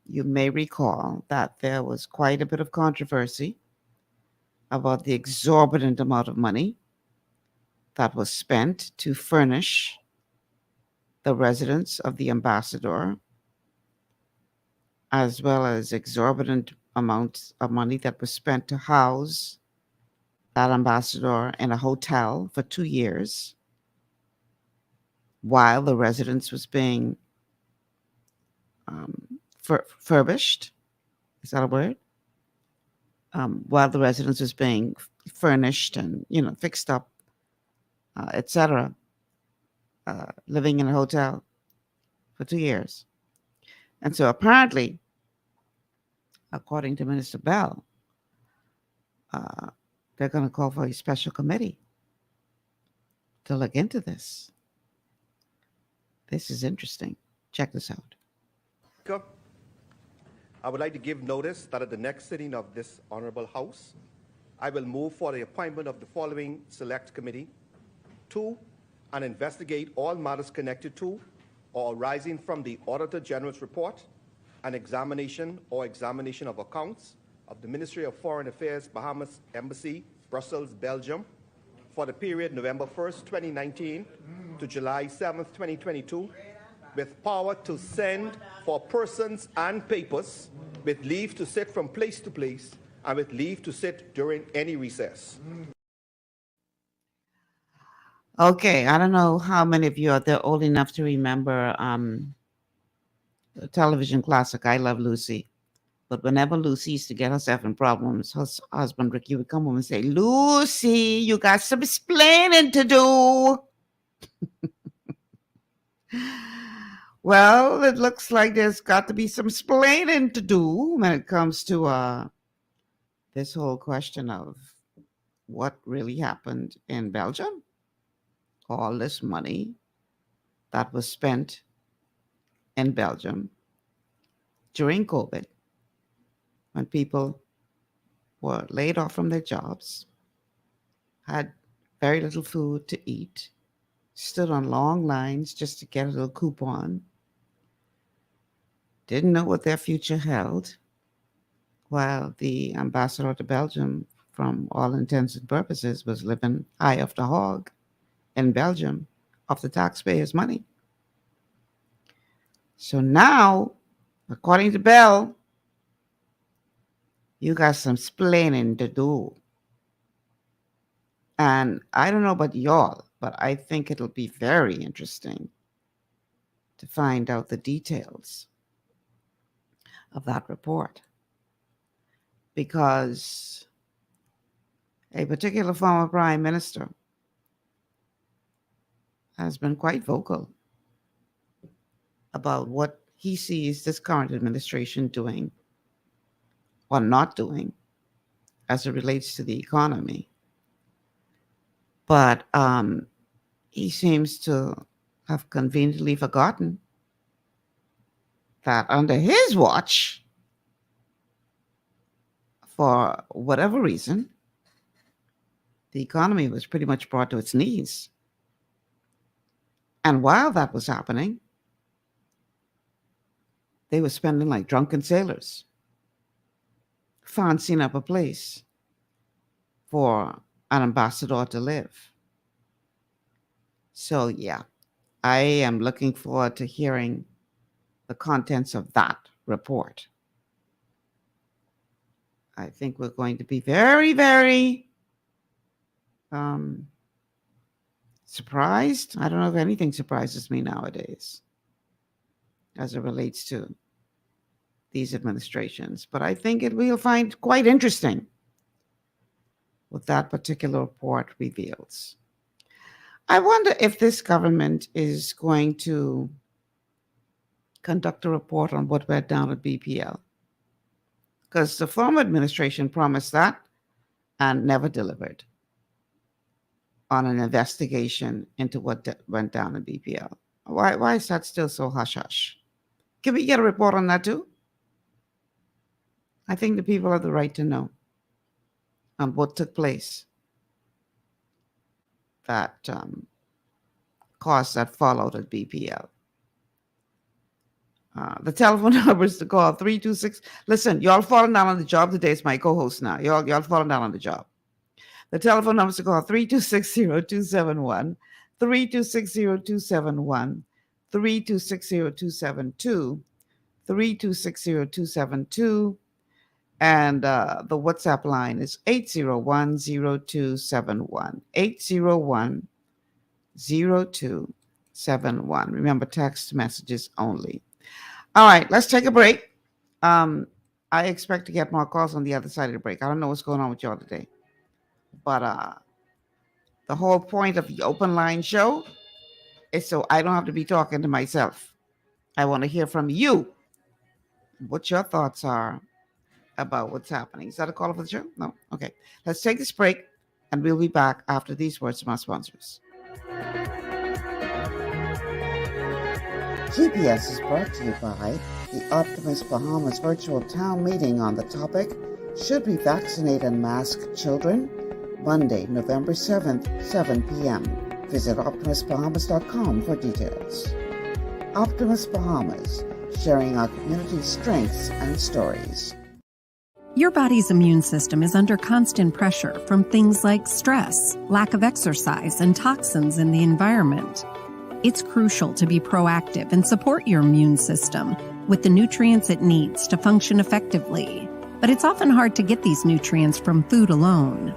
You may recall that there was quite a bit of controversy about the exorbitant amount of money that was spent to furnish the residence of the ambassador, as well as exorbitant amounts of money that was spent to house that ambassador in a hotel for 2 years while the residence was being furbished. Is that a word? While the residence was being furnished and, fixed up, etc., living in a hotel for 2 years. And so apparently, according to Minister Bell, they're going to call for a special committee to look into this. This is interesting. Check this out. I would like to give notice that at the next sitting of this Honorable House, I will move for the appointment of the following select committee. 2, and investigate all matters connected to or arising from the Auditor General's report, an examination of accounts of the Ministry of Foreign Affairs, Bahamas Embassy, Brussels, Belgium, for the period November 1st, 2019 to July 7th, 2022, with power to send for persons and papers, with leave to sit from place to place, and with leave to sit during any recess. Okay, I don't know how many of you are there old enough to remember the television classic I Love Lucy. But whenever Lucy used to get herself in problems, her husband Ricky would come home and say, "Lucy, you got some explaining to do." Well, it looks like there's got to be some explaining to do when it comes to this whole question of what really happened in Belgium. All this money that was spent in Belgium during COVID, when people were laid off from their jobs, had very little food to eat, stood on long lines just to get a little coupon, didn't know what their future held, while the ambassador to Belgium, from all intents and purposes, was living high off the hog in Belgium of the taxpayers' money. So now, according to Bell, you got some splaining to do. And I don't know about y'all, but I think it'll be very interesting to find out the details of that report. Because a particular former prime minister has been quite vocal about what he sees this current administration doing or not doing as it relates to the economy. But he seems to have conveniently forgotten that under his watch, for whatever reason, the economy was pretty much brought to its knees. And while that was happening, they were spending like drunken sailors, fancying up a place for an ambassador to live. So yeah, I am looking forward to hearing the contents of that report. I think we're going to be very, very surprised. I don't know if anything surprises me nowadays as it relates to these administrations, but I think we'll find quite interesting what that particular report reveals. I wonder if this government is going to conduct a report on what went down at BPL, because the former administration promised that and never delivered on an investigation into what went down at BPL. Why is that still so hush-hush? Can we get a report on that too? I think the people have the right to know on what took place that caused that fallout at BPL. The telephone numbers to call 326. Listen, y'all falling down on the job today. It's my co-host now. Y'all falling down on the job. The telephone numbers to call 3260271, 3260271, 3260272, 3260272, and the WhatsApp line is 801-0271, 801-0271. Remember, text messages only. All right, let's take a break. I expect to get more calls on the other side of the break. I don't know what's going on with y'all today. But the whole point of the open line show is so I don't have to be talking to myself. I want to hear from you what your thoughts are about what's happening. Is that a call for the show? No? Okay. Let's take this break, and we'll be back after these words from our sponsors. GPS is brought to you by the Optimus Bahamas virtual town meeting on the topic, Should We Vaccinate and Mask Children? Monday, November 7th, 7 p.m. Visit OptimusBahamas.com for details. Optimus Bahamas, sharing our community's strengths and stories. Your body's immune system is under constant pressure from things like stress, lack of exercise, and toxins in the environment. It's crucial to be proactive and support your immune system with the nutrients it needs to function effectively. But it's often hard to get these nutrients from food alone.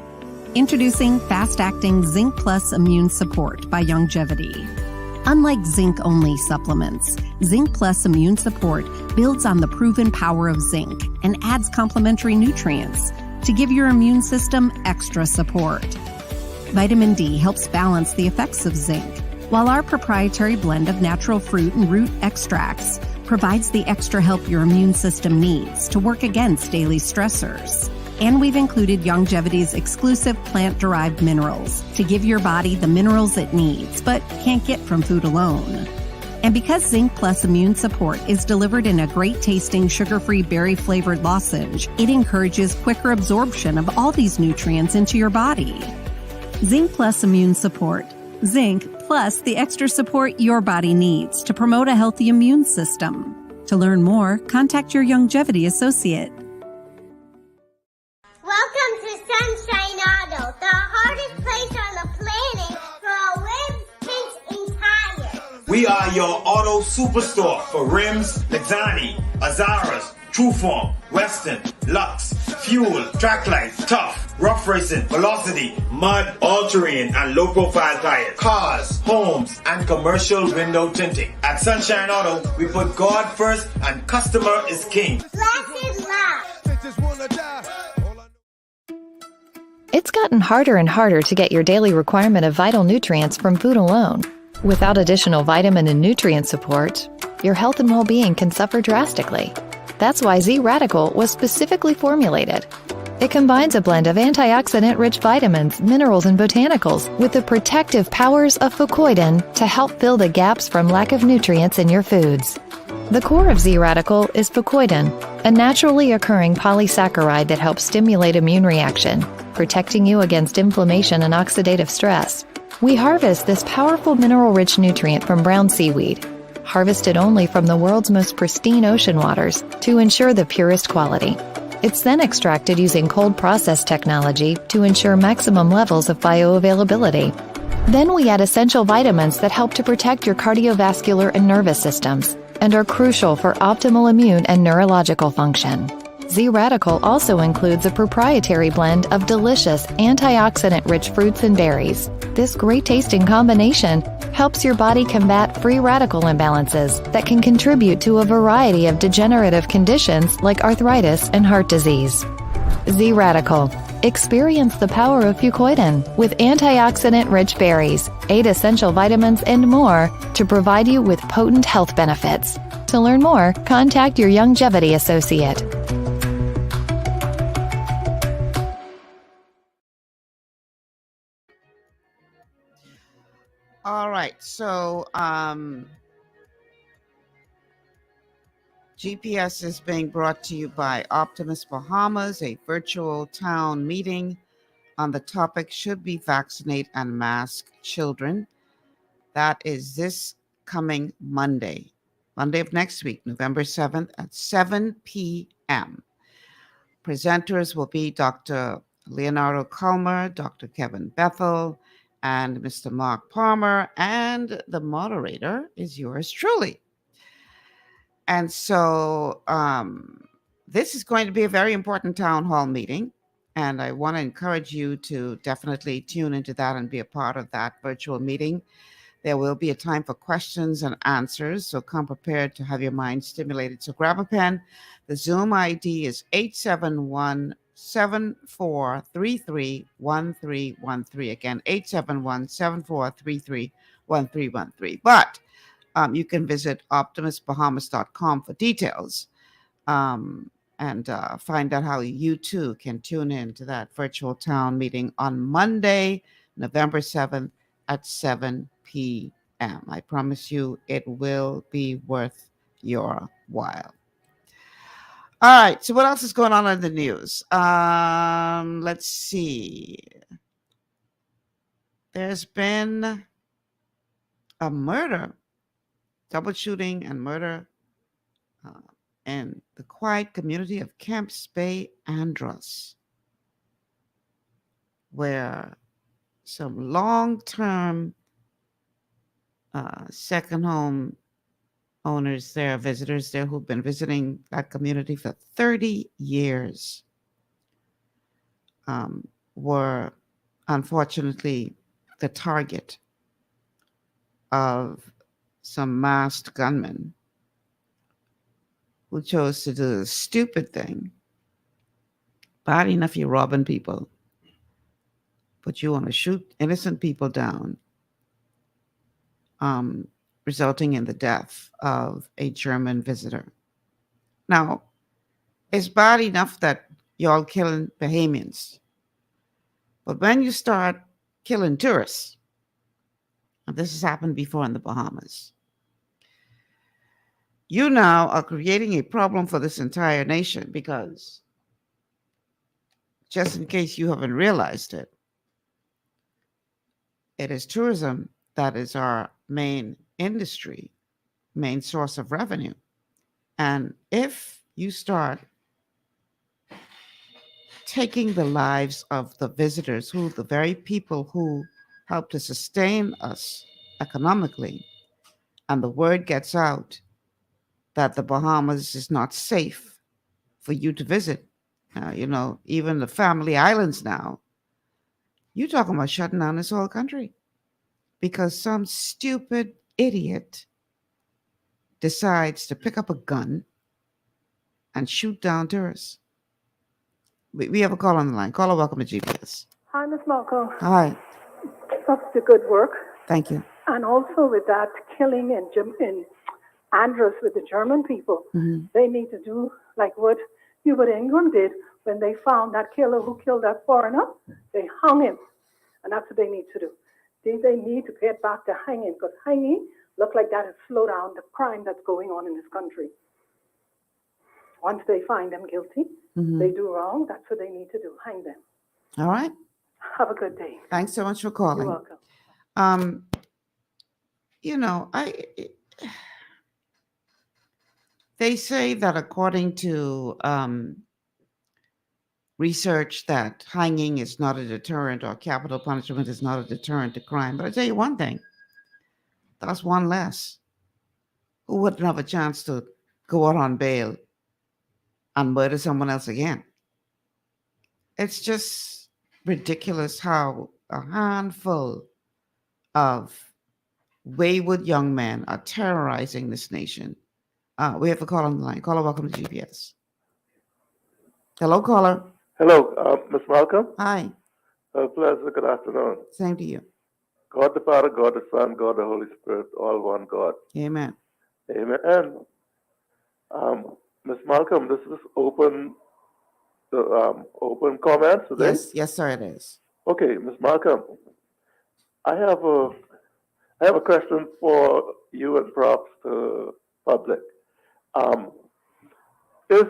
Introducing fast-acting Zinc Plus Immune Support by Longevity. Unlike zinc-only supplements, Zinc Plus Immune Support builds on the proven power of zinc and adds complementary nutrients to give your immune system extra support. Vitamin D helps balance the effects of zinc, while our proprietary blend of natural fruit and root extracts provides the extra help your immune system needs to work against daily stressors. And we've included Longevity's exclusive plant-derived minerals to give your body the minerals it needs, but can't get from food alone. And because Zinc Plus Immune Support is delivered in a great-tasting, sugar-free, berry-flavored lozenge, it encourages quicker absorption of all these nutrients into your body. Zinc Plus Immune Support. Zinc plus the extra support your body needs to promote a healthy immune system. To learn more, contact your Longevity associate. Welcome to Sunshine Auto, the hardest place on the planet for rims, paints, and tires. We are your auto superstore for rims, Lexani, Azaras, Trueform, Western, Lux, Fuel, Tracklight, Tough, Rough Racing, Velocity, Mud, All-Terrain, and low-profile tires. Cars, homes, and commercial window tinting. At Sunshine Auto, we put God first and customer is king. Blessed love. It's gotten harder and harder to get your daily requirement of vital nutrients from food alone. Without additional vitamin and nutrient support, your health and well-being can suffer drastically. That's why Z-Radical was specifically formulated. It combines a blend of antioxidant-rich vitamins, minerals, and botanicals with the protective powers of fucoidan to help fill the gaps from lack of nutrients in your foods. The core of Z-Radical is fucoidan, a naturally occurring polysaccharide that helps stimulate immune reaction, protecting you against inflammation and oxidative stress. We harvest this powerful mineral-rich nutrient from brown seaweed, harvested only from the world's most pristine ocean waters to ensure the purest quality. It's then extracted using cold process technology to ensure maximum levels of bioavailability. Then we add essential vitamins that help to protect your cardiovascular and nervous systems and are crucial for optimal immune and neurological function. Z-Radical also includes a proprietary blend of delicious antioxidant-rich fruits and berries. This great-tasting combination helps your body combat free radical imbalances that can contribute to a variety of degenerative conditions like arthritis and heart disease. Z-Radical. Experience the power of fucoidan with antioxidant-rich berries, 8 essential vitamins, and more to provide you with potent health benefits. To learn more, contact your Longevity associate. All right, so GPS is being brought to you by Optimus Bahamas, a virtual town meeting on the topic Should We Vaccinate and Mask Children? That is this coming Monday of next week, November 7th at 7 p.m. Presenters will be Dr. Leonardo Culmer, Dr. Kevin Bethel, and Mr. Mark Palmer, and the moderator is yours truly. And so this is going to be a very important town hall meeting, and I want to encourage you to definitely tune into that and be a part of that virtual meeting. There will be a time for questions and answers, so come prepared to have your mind stimulated. So grab a pen. The Zoom ID is 871-7433-1313. Again, 871-7433-1313. But you can visit optimusbahamas.com for details and find out how you too can tune in to that virtual town meeting on Monday, November 7th at 7 p.m. I promise you it will be worth your while. All right, so what else is going on in the news? Let's see. There's been a murder, double shooting and murder in the quiet community of Camps Bay, Andros, where some long-term second home owners there, visitors there who've been visiting that community for 30 years, were unfortunately the target of some masked gunmen who chose to do the stupid thing. Bad enough you're robbing people, but you want to shoot innocent people down, resulting in the death of a German visitor. Now, it's bad enough that y'all killing Bahamians, but when you start killing tourists, and this has happened before in the Bahamas, you now are creating a problem for this entire nation, because just in case you haven't realized it, it is tourism that is our main industry, main source of revenue. And if you start taking the lives of the visitors, who the very people who help to sustain us economically, and the word gets out that the Bahamas is not safe for you to visit, even the family islands now, you're talking about shutting down this whole country because some stupid idiot decides to pick up a gun and shoot down tourists. We have a call on the line. Caller, welcome to GPS. Hi, Ms. Malcolm. Hi, That's the good work. thank you. And also with that killing in Andros with the German people, Mhm. they need to do like what England did when they found that killer who killed that foreigner. They hung him. And that's what they need to do. They need to get back to hanging, because hanging look like that has slowed down the crime that's going on in this country. Once they find them guilty, they do wrong, that's what they need to do, hang them. All right. Have a good day. Thanks so much for calling. You're welcome. They say that according to research that hanging is not a deterrent or capital punishment is not a deterrent to crime. But I tell you one thing, that's one less who wouldn't have a chance to go out on bail and murder someone else again. It's just ridiculous how a handful of wayward young men are terrorizing this nation. We have a call on the line. Caller, welcome to GPS. Hello, caller. Hello, Ms. Malcolm. Hi. Pleasure, good afternoon. Same to you. God the Father, God the Son, God the Holy Spirit, all one God. Amen. Amen. And Ms. Malcolm, this is open comments today? Yes, sir, it is. Okay, Ms. Malcolm, I have a question for you and perhaps the public. Is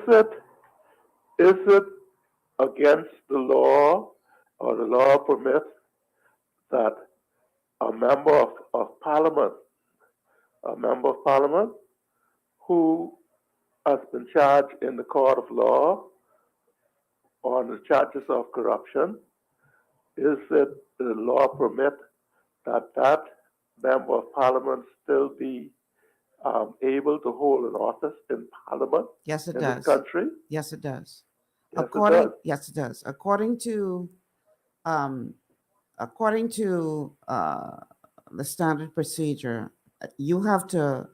it against the law, or the law permits that a member of parliament who has been charged in the court of law on the charges of corruption, is it the law permit that member of parliament still be able to hold an office in parliament? Yes, it in does. this country? Yes, it does. Yes, it does. Yes, it does. According to the standard procedure, you have to.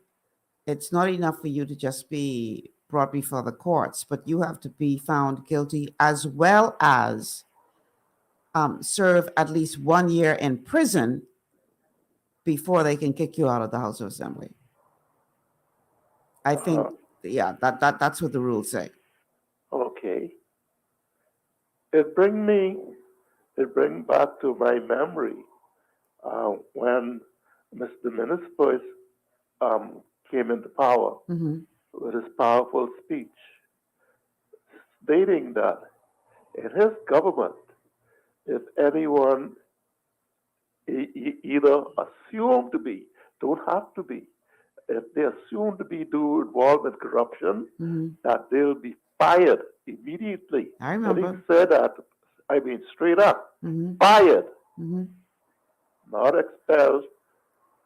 It's not enough for you to just be brought before the courts, but you have to be found guilty as well as serve at least 1 year in prison before they can kick you out of the House of Assembly. I think, that's what the rules say. Okay. It brings back to my memory when Mr. Minister came into power with his powerful speech, stating that in his government, if anyone either assumed to be, don't have to be, if they assume to be involved in corruption, that they'll be fired immediately. I remember. And he said that, straight up, fired, not expelled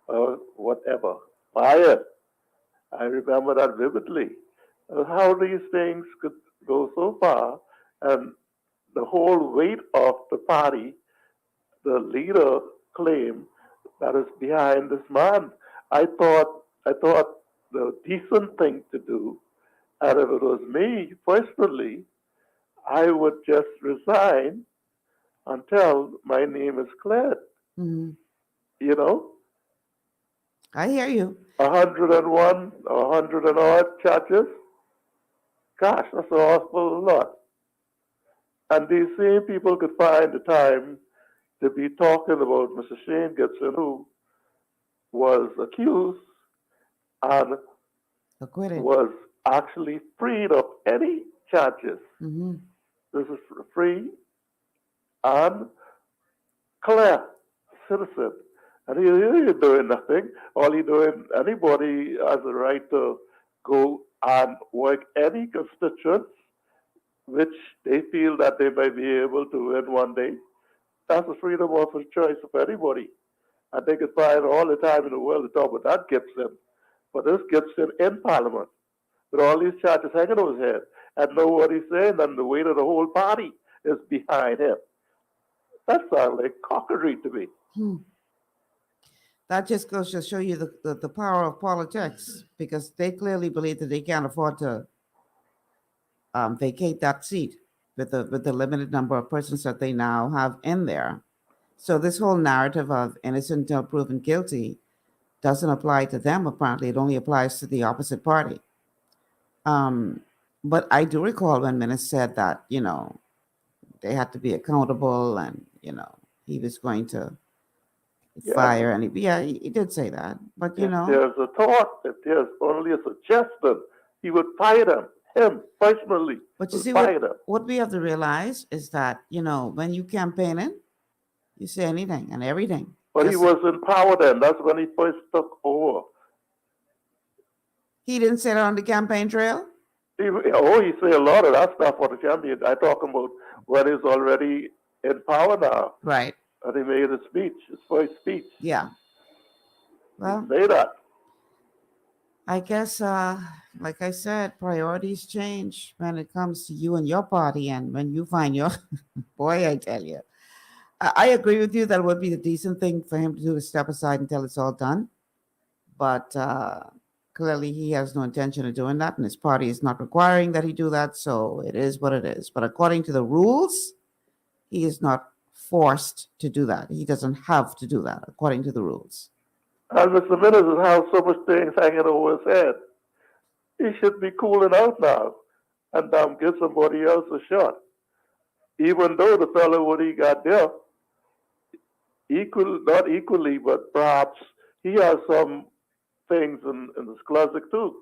or whatever, fired. I remember that vividly. How these things could go so far, and the whole weight of the party, the leader claim that is behind this man. I thought the decent thing to do, and if it was me personally, I would just resign until my name is cleared. You know? I hear you. 101 or 100 and odd charges. Gosh, that's an awful lot. And these same people could find the time to be talking about Mr. Shane Gibson, who was accused and acquitted, was actually freed of any charges. This is free and clear citizen. And he ain't doing nothing. All he doing, anybody has a right to go and work any constituents which they feel that they might be able to win one day. That's the freedom of choice of anybody. And they could find all the time in the world to talk about that Gibson. But this Gibson in Parliament, with all these charges hanging over his head, and know what he's saying, and the weight of the whole party is behind him. That sounds like cockery to me. That just goes to show you the power of politics, because they clearly believe that they can't afford to vacate that seat with the limited number of persons that they now have in there. So this whole narrative of innocent until proven guilty doesn't apply to them. Apparently, it only applies to the opposite party. But I do recall when Minnis said that, they had to be accountable, and he was going to fire anybody. Yeah, he did say that. But If there's a thought, if there's only a suggestion, he would fire them. Him personally. But you see, fire them. what we have to realize is that, when you campaigning, you say anything and everything. But he was in power then. That's when he first took over. He didn't say that on the campaign trail? He say a lot of that stuff for the champion. I talk about when he's already in power now. Right. And he made a speech, his first speech. Yeah. Well, say that. I guess, like I said, priorities change when it comes to you and your party. And when you find your, boy, I tell you, I agree with you that it would be the decent thing for him to do, to step aside until it's all done. But clearly he has no intention of doing that, and his party is not requiring that he do that. So it is what it is. But according to the rules, he is not forced to do that. He doesn't have to do that according to the rules. And Mr. Minnis has so much things hanging over his head. He should be cooling out now and give somebody else a shot. Even though the fellow, what he got there, not equally, but perhaps he has some things in his closet too.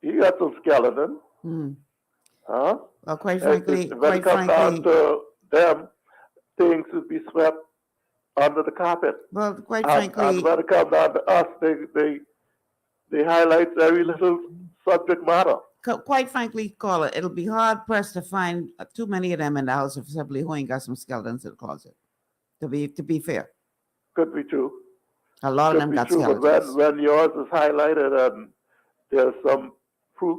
He got some skeleton. Huh? Well, quite frankly, when it comes down to them, things would be swept under the carpet. Well, quite and frankly, when it comes down to us, they highlight every little subject matter. quite frankly, caller, it'll be hard pressed to find too many of them in the House of Assembly who ain't got some skeletons in the closet. To be fair, could be true. A lot of them got skeletons. But when yours is highlighted and there's some proof,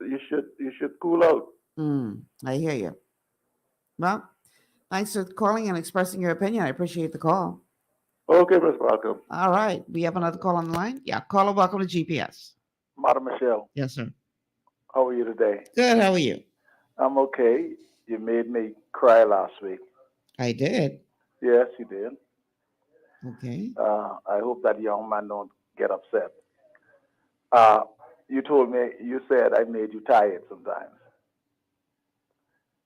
you should cool out. I hear you. Well, thanks for calling and expressing your opinion. I appreciate the call. Okay, Ms. Malcolm. All right. We have another call on the line? Yeah. Caller, welcome to GPS. Madam Michelle. Yes, sir. How are you today? Good. How are you? I'm okay. You made me cry last week. I did. Yes, you did. Okay. I hope that young man don't get upset. You told me, you said I made you tired sometimes.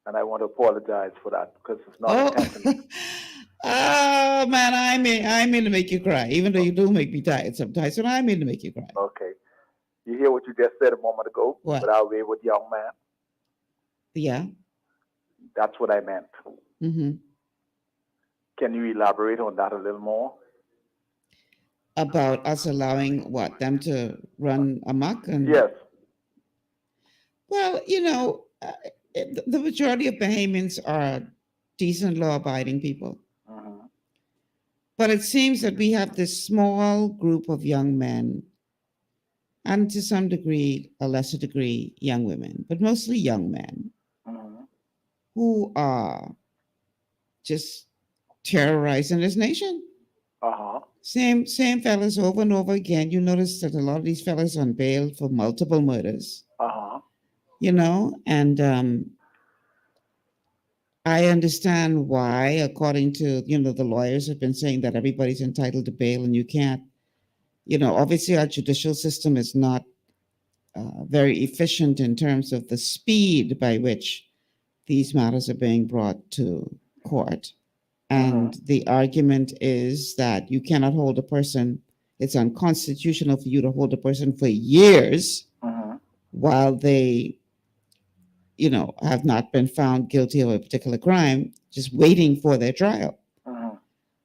And I want to apologize for that because it's not intentional. Oh, man, I mean to make you cry, even though you do make me tired sometimes. So I mean to make you cry. Okay. You hear what you just said a moment ago? What? With our wayward young man? Yeah. That's what I meant. Mm-hmm. Can you elaborate on that a little more? About us allowing what? Them to run amok? And yes. Well, the majority of Bahamians are decent, law-abiding people. Mm-hmm. But it seems that we have this small group of young men, and to some degree, a lesser degree, young women, but mostly young men, who are just terrorizing this nation. Uh-huh. Same fellas over and over again. You notice that a lot of these fellas on bail for multiple murders. Uh-huh. And I understand why, according to, the lawyers have been saying that everybody's entitled to bail and you can't, obviously our judicial system is not very efficient in terms of the speed by which these matters are being brought to court. And the argument is that you cannot hold a person, it's unconstitutional for you to hold a person for years while they, have not been found guilty of a particular crime, just waiting for their trial.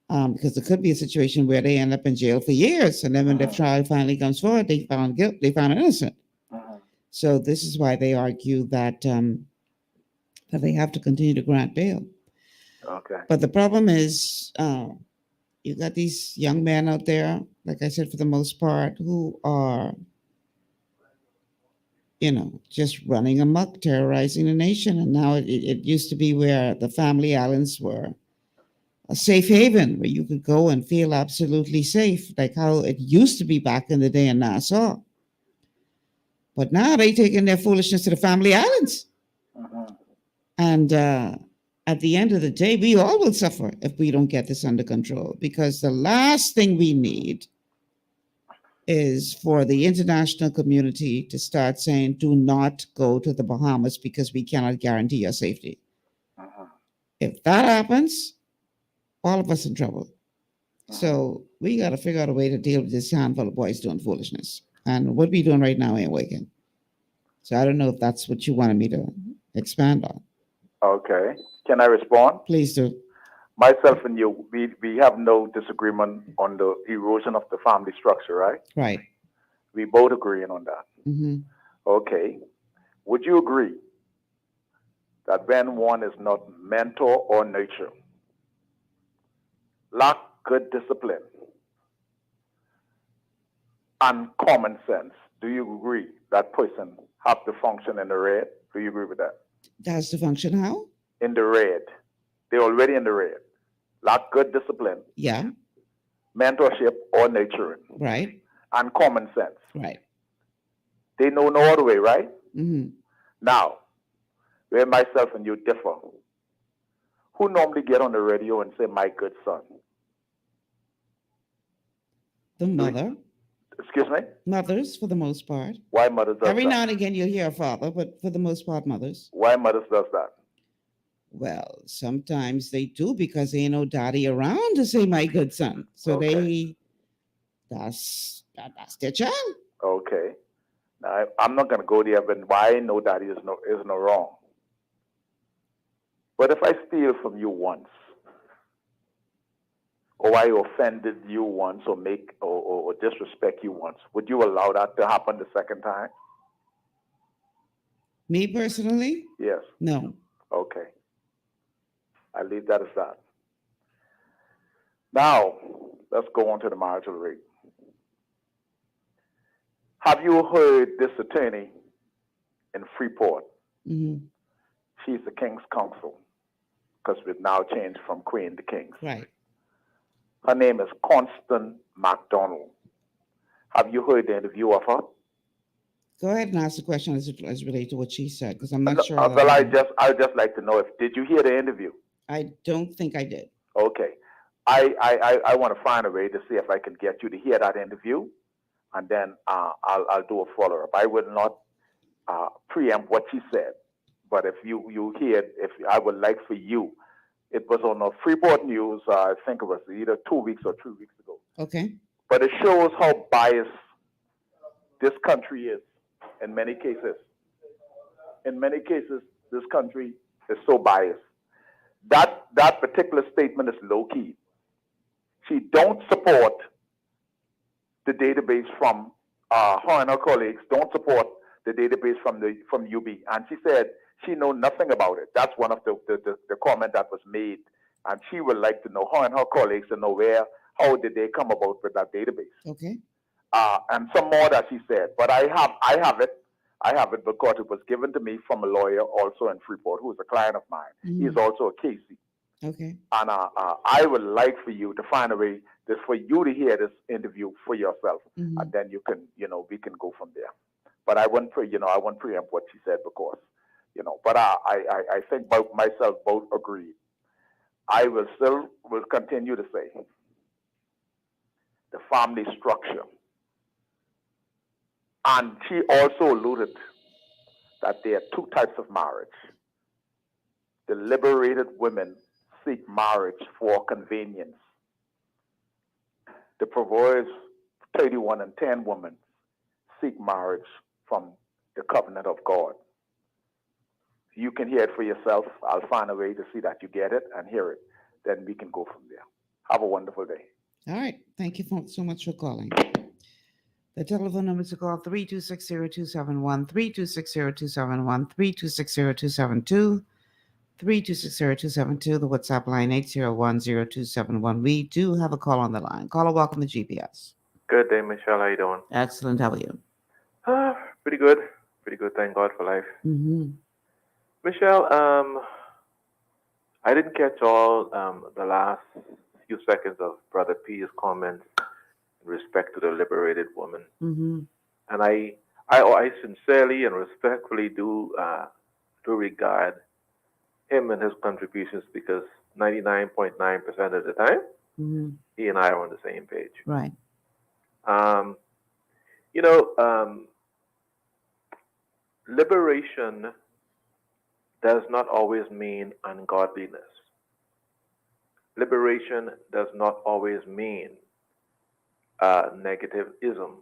Because there could be a situation where they end up in jail for years, and then when their trial finally comes forward, they found innocent. So this is why they argue that that they have to continue to grant bail. Okay. But the problem is, you got these young men out there, like I said, for the most part, who are, just running amok, terrorizing the nation. And now it used to be where the family islands were a safe haven where you could go and feel absolutely safe, like how it used to be back in the day in Nassau. But now they taking their foolishness to the family islands. And at the end of the day, we all will suffer if we don't get this under control, because the last thing we need is for the international community to start saying, do not go to the Bahamas because we cannot guarantee your safety. If that happens, all of us in trouble. So we got to figure out a way to deal with this handful of boys doing foolishness. And what we're doing right now ain't working. So I don't know if that's what you wanted me to expand on. Okay. Can I respond? Please do. Myself and you, we have no disagreement on the erosion of the family structure, right? Right. We both agreeing on that. Mm-hmm. Okay. Would you agree that when one is not mentor or nurture, lack good discipline and common sense, do you agree that person have to function in the red? Do you agree with that? That's to function how? In the red. They're already in the red. Lack good discipline. Yeah. Mentorship or nurturing. Right. And common sense. Right. They know no other way, right? Mm-hmm. Now, where myself and you differ, who normally get on the radio and say, my good son? The mother. Excuse me? Mothers, for the most part. Why mothers does Every that? now and again you'll hear a father, but for the most part, mothers. Why mothers does that? Well, sometimes they do because there ain't no daddy around to say, my good son. So that's their child. Okay. Now, I'm not going to go there, but why no daddy is no wrong. But if I steal from you once, or I offended you once, or disrespect you once, would you allow that to happen the second time? Me personally? Yes. No. Okay. I leave that as that. Now, let's go on to the marital rate. Have you heard this attorney in Freeport? Mm-hmm. She's the King's Counsel, because we've now changed from Queen to King's. Right. Her name is Constance MacDonald. Have you heard the interview of her? Go ahead and ask the question as related to what she said, because I'm not sure. Well, I'd just like to know did you hear the interview? I don't think I did. Okay. I want to find a way to see if I can get you to hear that interview, and then I'll do a follow-up. I will not preempt what she said, but if you hear it, if I would like for you, it was on the Freeport News, I think it was either 2 weeks or 3 weeks ago. Okay. But it shows how biased this country is in many cases. In many cases, this country is so biased. That particular statement is low-key. She don't support the database from her and her colleagues don't support the database from UB, and she said she know nothing about it. That's one of the comment that was made, and she would like to know, her and her colleagues, to know how did they come about with that database. Okay. And some more that she said, but I have it because it was given to me from a lawyer also in Freeport who is a client of mine. Mm-hmm. He's also a Casey. Okay. And I would like for you to find a way for you to hear this interview for yourself, Mm-hmm. and then you can, we can go from there. But I wouldn't preempt what she said because, But I think myself both agreed. I will continue to say the family structure. And she also alluded that there are two types of marriage. The liberated women seek marriage for convenience. The Proverbs 31:10 women seek marriage from the covenant of God. You can hear it for yourself. I'll find a way to see that you get it and hear it. Then we can go from there. Have a wonderful day. All right. Thank you so much for calling. The telephone number to call 3260271, 3260271, 3260272, 3260272. The WhatsApp line 8010271. We do have a call on the line. Caller, welcome to GPS. Good day, Michelle. How you doing? Excellent. How are you? Pretty good. Pretty good. Thank God for life. Mm-hmm. Michelle, I didn't catch all the last few seconds of Brother P's comments in respect to the liberated woman, Mm-hmm. and I sincerely and respectfully do regard him and his contributions because 99.9% of the time, Mm-hmm. he and I are on the same page. Right. Liberation does not always mean ungodliness. Liberation does not always mean negativism.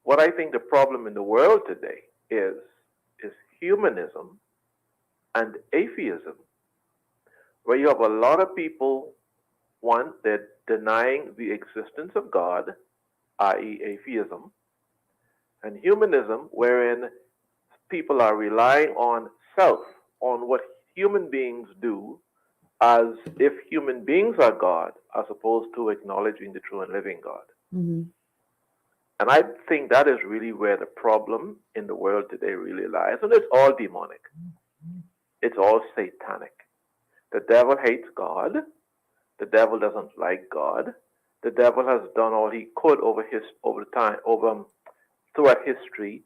What I think the problem in the world today is humanism and atheism, where you have a lot of people, one, they're denying the existence of God, i.e. atheism, and humanism, wherein people are relying on self, on what human beings do, as if human beings are God, as opposed to acknowledging the true and living God. Mm-hmm. And I think that is really where the problem in the world today really lies. And it's all demonic. It's all satanic. The devil hates God. The devil doesn't like God. The devil has done all he could throughout history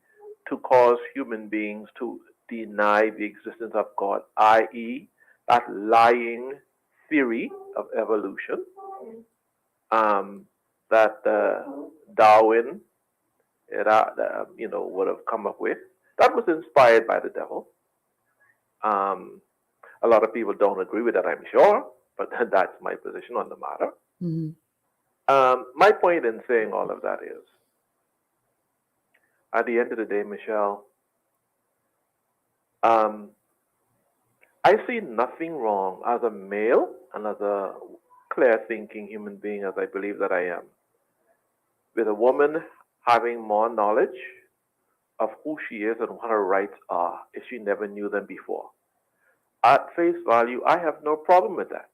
to cause human beings to deny the existence of God, i.e., that lying theory of evolution that Darwin would have come up with. That was inspired by the devil. A lot of people don't agree with that, I'm sure, but that's my position on the matter. Mm-hmm. My point in saying all of that is, at the end of the day, Michelle, I see nothing wrong as a male and as a clear-thinking human being, as I believe that I am, with a woman having more knowledge of who she is and what her rights are if she never knew them before. At face value, I have no problem with that.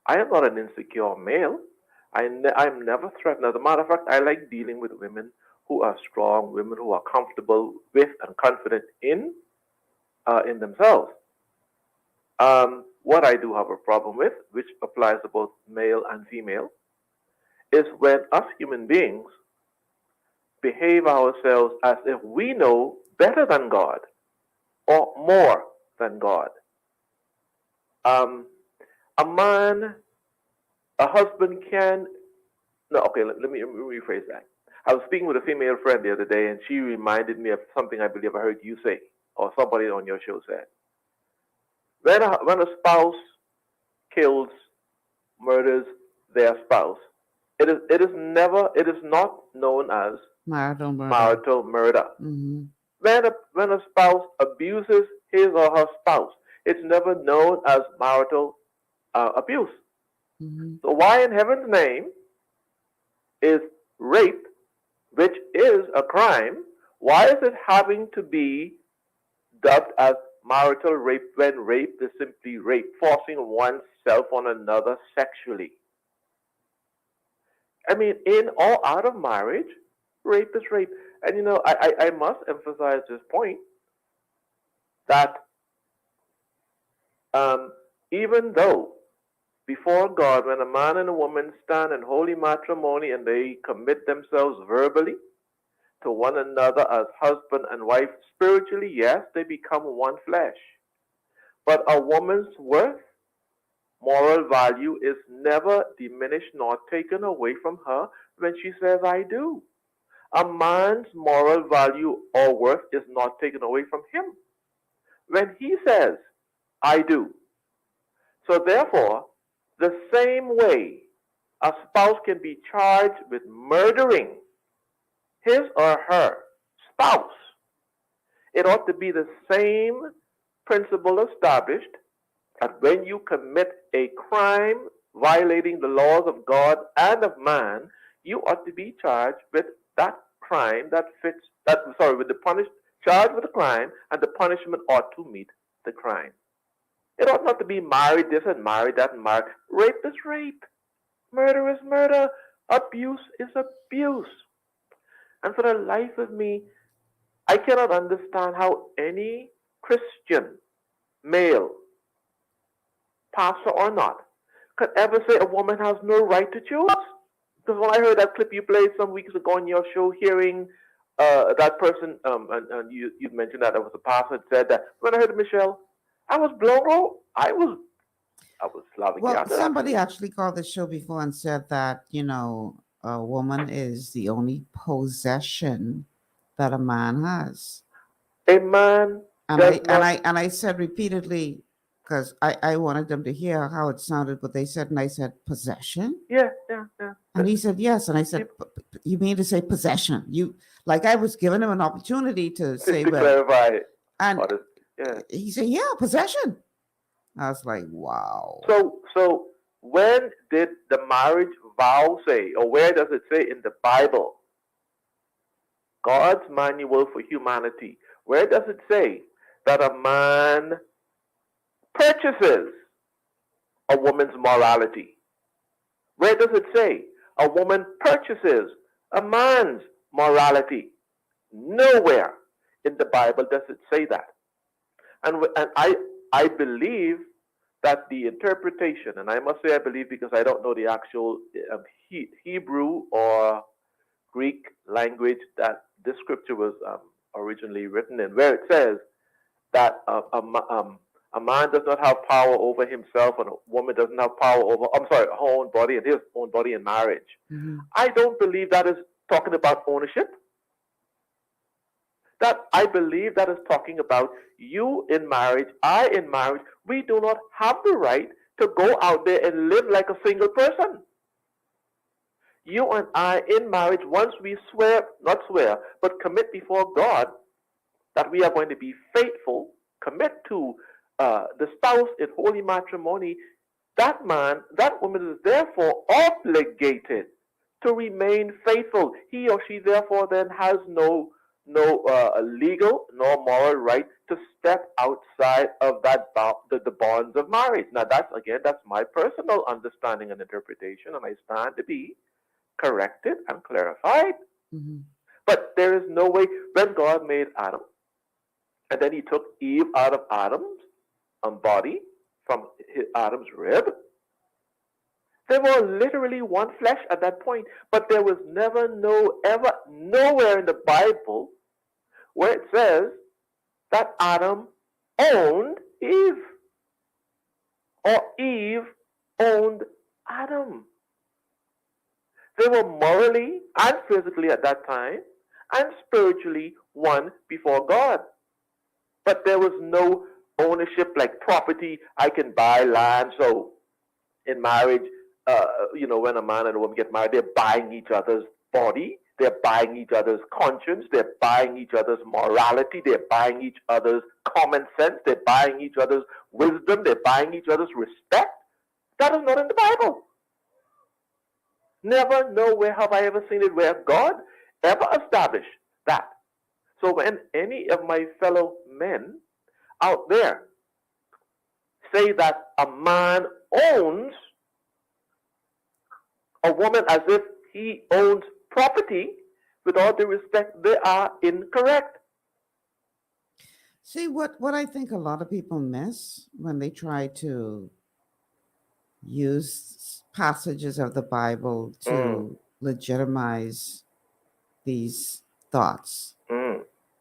I am not an insecure male. I'm never threatened. As a matter of fact, I like dealing with women who are strong, women who are comfortable with and confident in themselves. What I do have a problem with, which applies to both male and female, is when us human beings behave ourselves as if we know better than God or more than God. A husband can, no, okay, let me rephrase that. I was speaking with a female friend the other day, and she reminded me of something I believe I heard you say, or somebody on your show said. When a spouse kills, murders their spouse, it is not known as Marital murder. marital murder. Mm-hmm. When a spouse abuses his or her spouse, it's never known as marital abuse. Mm-hmm. So why in heaven's name is rape, which is a crime, why is it having to be dubbed as marital rape when rape is simply rape, forcing oneself on another sexually? I mean, in or out of marriage, rape is rape. And I must emphasize this point that even though before God, when a man and a woman stand in holy matrimony and they commit themselves verbally to one another as husband and wife, spiritually, yes, they become one flesh. But a woman's worth, moral value is never diminished nor taken away from her when she says, I do. A man's moral value or worth is not taken away from him when he says, I do. So therefore, the same way a spouse can be charged with murdering his or her spouse, it ought to be the same principle established that when you commit a crime violating the laws of God and of man, you ought to be charged with that crime that fits that. Sorry, with the charged with the crime, and the punishment ought to meet the crime. It ought not to be married this and married that and married. Rape is rape. Murder is murder. Abuse is abuse. And for the life of me, I cannot understand how any Christian, male, pastor or not, could ever say a woman has no right to choose. Because when I heard that clip you played some weeks ago on your show, hearing that person, and you mentioned that it was a pastor that said that. When I heard Michelle, I was blown away. I was loving Well, it. somebody actually called the show before and said that, a woman is the only possession that a man has. A man And I said repeatedly, because I wanted them to hear how it sounded, but they said, and I said, possession? Yeah. And he said, yes. And I said, you mean to say possession? Like I was giving him an opportunity to say, to well, clarify it. And Yeah. he said, yeah, possession. I was like, wow. So when did the marriage vow say, or where does it say in the Bible, God's manual for humanity, where does it say that a man purchases a woman's morality? Where does it say a woman purchases a man's morality? Nowhere in the Bible does it say that. And I believe that the interpretation, and I must say I believe because I don't know the actual Hebrew or Greek language that this scripture was originally written in, where it says that a man does not have power over himself and a woman doesn't have power over, her own body and his own body in marriage. Mm-hmm. I don't believe that is talking about ownership. That I believe that is talking about you in marriage, I in marriage. We do not have the right to go out there and live like a single person. You and I in marriage, once we but commit before God that we are going to be faithful, commit to the spouse in holy matrimony, that man, that woman is therefore obligated to remain faithful. He or she therefore then has no legal nor moral right to step outside of the bonds of marriage. Now that's my personal understanding and interpretation, and I stand to be corrected and clarified. Mm-hmm. But there is no way. When God made Adam, and then he took Eve out of Adam's body, from Adam's rib, they were literally one flesh at that point. But there was nowhere in the Bible where it says that Adam owned Eve or Eve owned Adam. They were morally and physically at that time and spiritually one before God. But there was no ownership like property. I can buy land. So in marriage, when a man and a woman get married, they're buying each other's body. They're buying each other's conscience. They're buying each other's morality. They're buying each other's common sense. They're buying each other's wisdom. They're buying each other's respect. That is not in the Bible. Never, nowhere have I ever seen it where God ever established that. So when any of my fellow men out there say that a man owns a woman as if he owns property, with all due respect, they are incorrect. See, what I think a lot of people miss when they try to use passages of the Bible to legitimize these thoughts.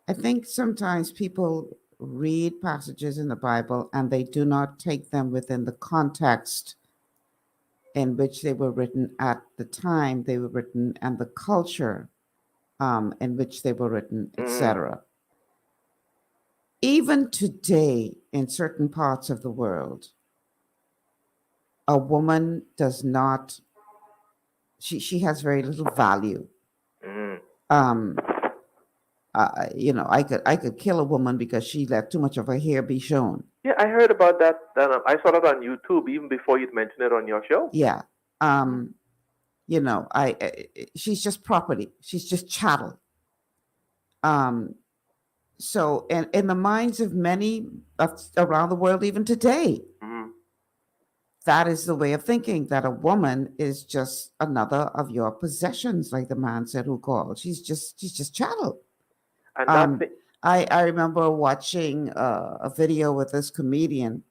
I think sometimes people read passages in the Bible and they do not take them within the context in which they were written at the time they were written and the culture in which they were written, etc. Even today, in certain parts of the world, a woman does not, she has very little value. I could kill a woman because she let too much of her hair be shown. Yeah, I heard about that. I saw that on YouTube even before you'd mentioned it on your show. Yeah. You know, she's just property. She's just chattel. So, and in the minds of many around the world, even today, that is the way of thinking, that a woman is just another of your possessions, like the man said who called. She's just chattel. And I remember watching a video with this comedian,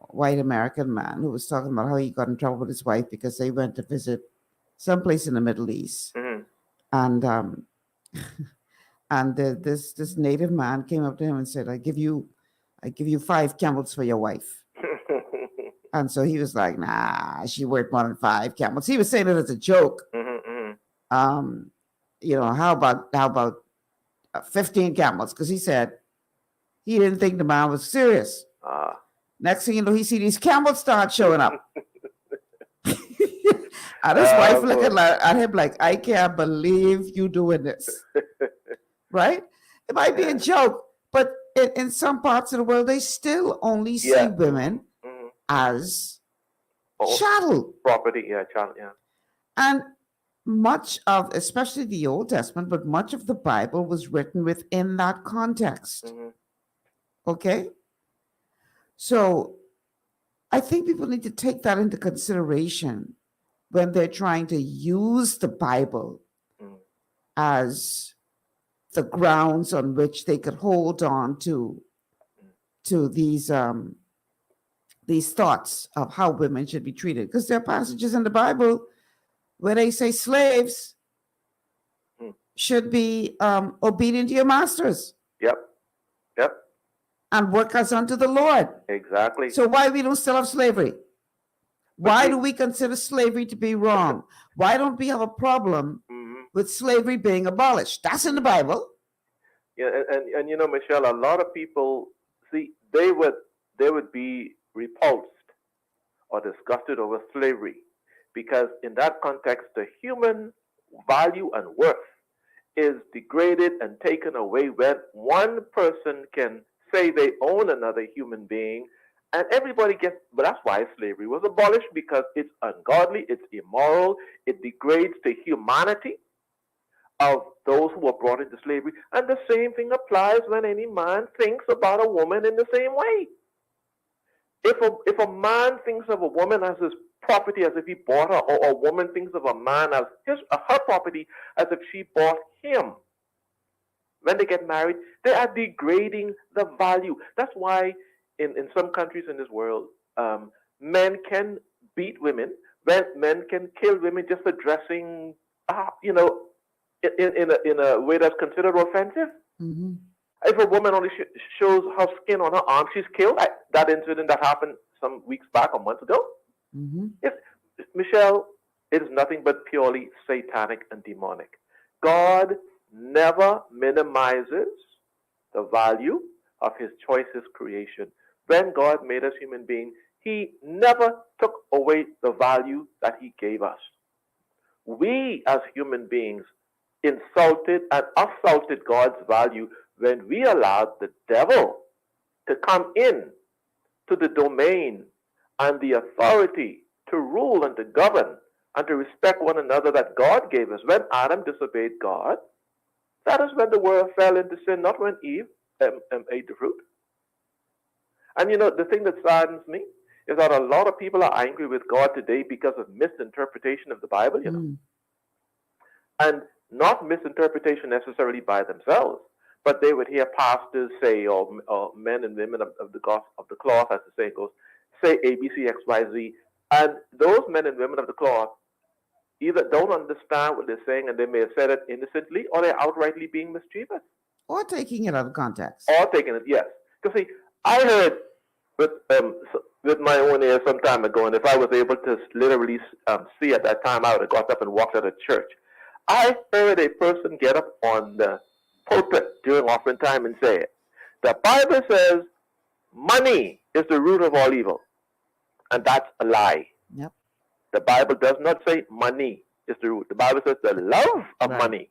white American man, who was talking about how he got in trouble with his wife because they went to visit someplace in the Middle East, and this native man came up to him and said, I give you 5 camels for your wife. And so he was like, nah, she worth more than 5 camels. He was saying it as a joke. You know, how about 15 camels? Because he said he didn't think the man was serious. Next thing you know, he see these camels start showing up. And his wife looking at him like, I can't believe you doing this. Right? It might be a joke, but in some parts of the world, they still only see women as chattel. Property, chattel, And much of, especially the Old Testament, but much of the Bible was written within that context. Okay? So I think people need to take that into consideration when they're trying to use the Bible as the grounds on which they could hold on to these thoughts of how women should be treated. Because there are passages in the Bible where they say slaves should be obedient to your masters. Yep. And work as unto the Lord. Exactly. So why we don't still have slavery? Why do we consider slavery to be wrong? Why don't we have a problem with slavery being abolished? That's in the Bible. Yeah, and you know, Michelle, a lot of people see they would be repulsed or disgusted over slavery because in that context, the human value and worth is degraded and taken away when one person can say they own another human being, and everybody gets. But that's why slavery was abolished, because it's ungodly, it's immoral, it degrades the humanity of those who were brought into slavery. And the same thing applies when any man thinks about a woman in the same way. If a man thinks of a woman as his property, as if he bought her, or a woman thinks of a man as her property, as if she bought him, when they get married, they are degrading the value. That's why in some countries in this world, men can beat women, men can kill women just for dressing, in a way that's considered offensive. If a woman only shows her skin on her arm, she's killed. That incident that happened some weeks back or months ago. Michelle, it is nothing but purely satanic and demonic. God never minimizes the value of his choicest creation. When God made us human beings, he never took away the value that he gave us. We as human beings insulted and assaulted God's value when we allowed the devil to come in to the domain and the authority to rule and to govern and to respect one another that God gave us. When Adam disobeyed God, that is when the world fell into sin, not when Eve ate the fruit. And you know, the thing that saddens me is that a lot of people are angry with God today because of misinterpretation of the Bible, you know. And not misinterpretation necessarily by themselves, but they would hear pastors say, or men and women of the cloth, as the saying goes, say A, B, C, X, Y, Z. And those men and women of the cloth either don't understand what they're saying, and they may have said it innocently, or they're outrightly being mischievous. Or taking it out of context. Or taking it, yes. Because see, I heard with my own ears some time ago, and if I was able to literally see at that time, I would have got up and walked out of church. I heard a person get up on the pulpit during offering time and say, the Bible says money is the root of all evil. And that's a lie. Yep. The Bible does not say money is the root. The Bible says the love of money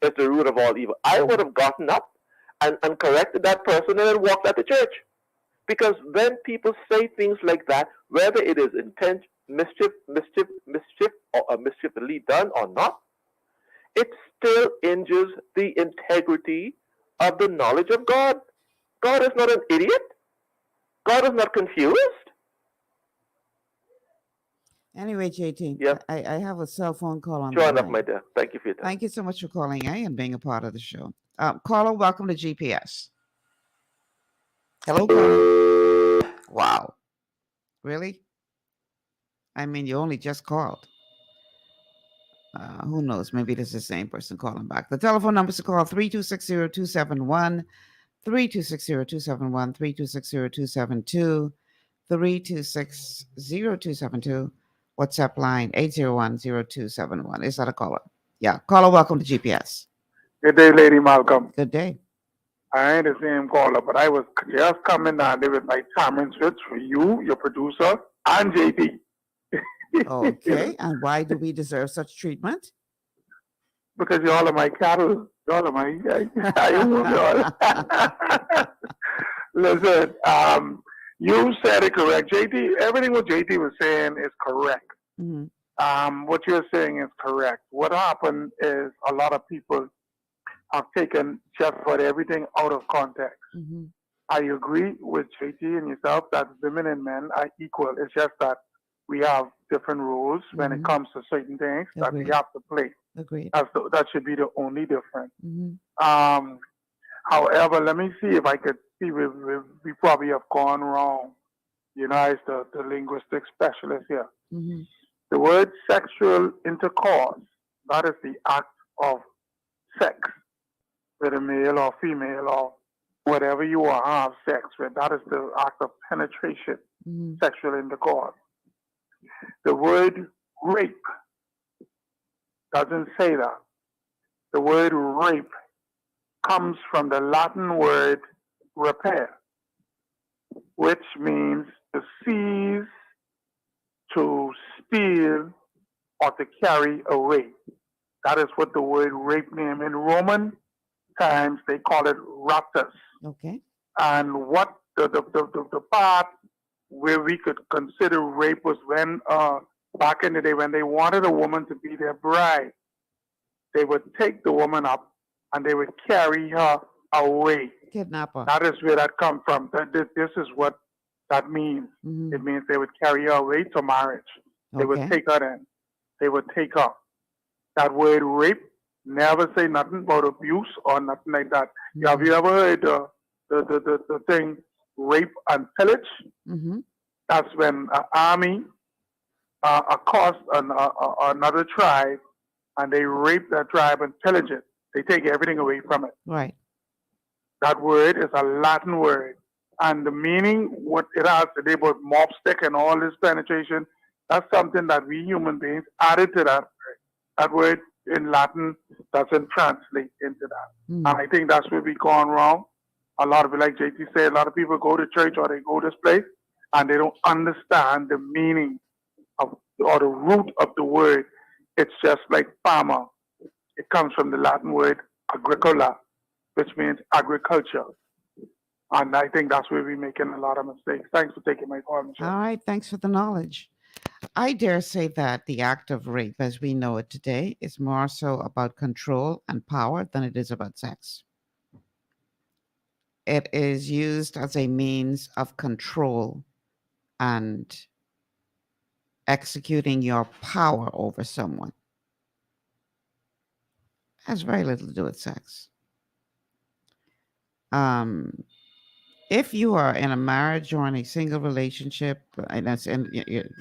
is the root of all evil. I would have gotten up and corrected that person and then walked out the church. Because when people say things like that, whether it is mischiefully done or not, it still injures the integrity of the knowledge of God. God is not an idiot. God is not confused. Anyway, JT, Yeah. I have a cell phone call on Sure the enough, line. my dear. Thank you for your time. Thank you so much for calling and being a part of the show. Caller, welcome to GPS. Hello, caller. Wow. Really? I mean, you only just called. Who knows? Maybe this is the same person calling back. The telephone number is to call 3260271, 3260271, 3260272, 3260272. WhatsApp line 8010271. Is that a caller? Yeah. Caller, welcome to GPS. Good day, Lady Malcolm. Good day. I ain't the same caller, but I was just coming down there with my Tamarind switch for you, your producer, and JT. Okay. And why do we deserve such treatment? Because y'all are my cattle. Y'all are my... I own y'all. Listen, you said it correct. JT, everything what JT was saying is correct. Mm-hmm. What you're saying is correct. What happened is a lot of people have taken just about everything out of context. Mm-hmm. I agree with JT and yourself that women and men are equal. It's just that we have different rules when it comes to certain things that we have to play. Agreed. That should be the only difference. Mm-hmm. However, let me see if I could see we probably have gone wrong. You know, as the linguistic specialist here. Mm-hmm. The word sexual intercourse, that is the act of sex with a male or female or whatever you want to have sex with. That is the act of penetration, sexual intercourse. The word rape doesn't say that. The word rape comes from the Latin word rapere, which means to seize, to steal, or to carry away. That is what the word rape means. In Roman times, they call it raptus. Okay. And what the part where we could consider rape was when, back in the day, when they wanted a woman to be their bride, they would take the woman up and they would carry her away. Kidnapper. That is where that comes from. This is what that means. Mm-hmm. It means they would carry her away to marriage. They would take her in. They would take her. That word rape never say nothing about abuse or nothing like that. Mm-hmm. Have you ever heard the thing rape and pillage? Mm-hmm. That's when an army accosts another tribe and they rape that tribe and pillage it. They take everything away from it. Right. That word is a Latin word. And the meaning, what it has today about mob stick and all this penetration, that's something that we human beings added to that word. That word in Latin doesn't translate into that. And I think that's where we gone wrong. A lot of it, like JT said, a lot of people go to church or they go to this place and they don't understand the meaning of or the root of the word. It's just like farmer. It comes from the Latin word agricola, which means agriculture. And I think that's where we're making a lot of mistakes. Thanks for taking my call, Michelle. All right. Thanks for the knowledge. I dare say that the act of rape, as we know it today, is more so about control and power than it is about sex. It is used as a means of control and executing your power over someone. It has very little to do with sex. If you are in a marriage or in a single relationship, and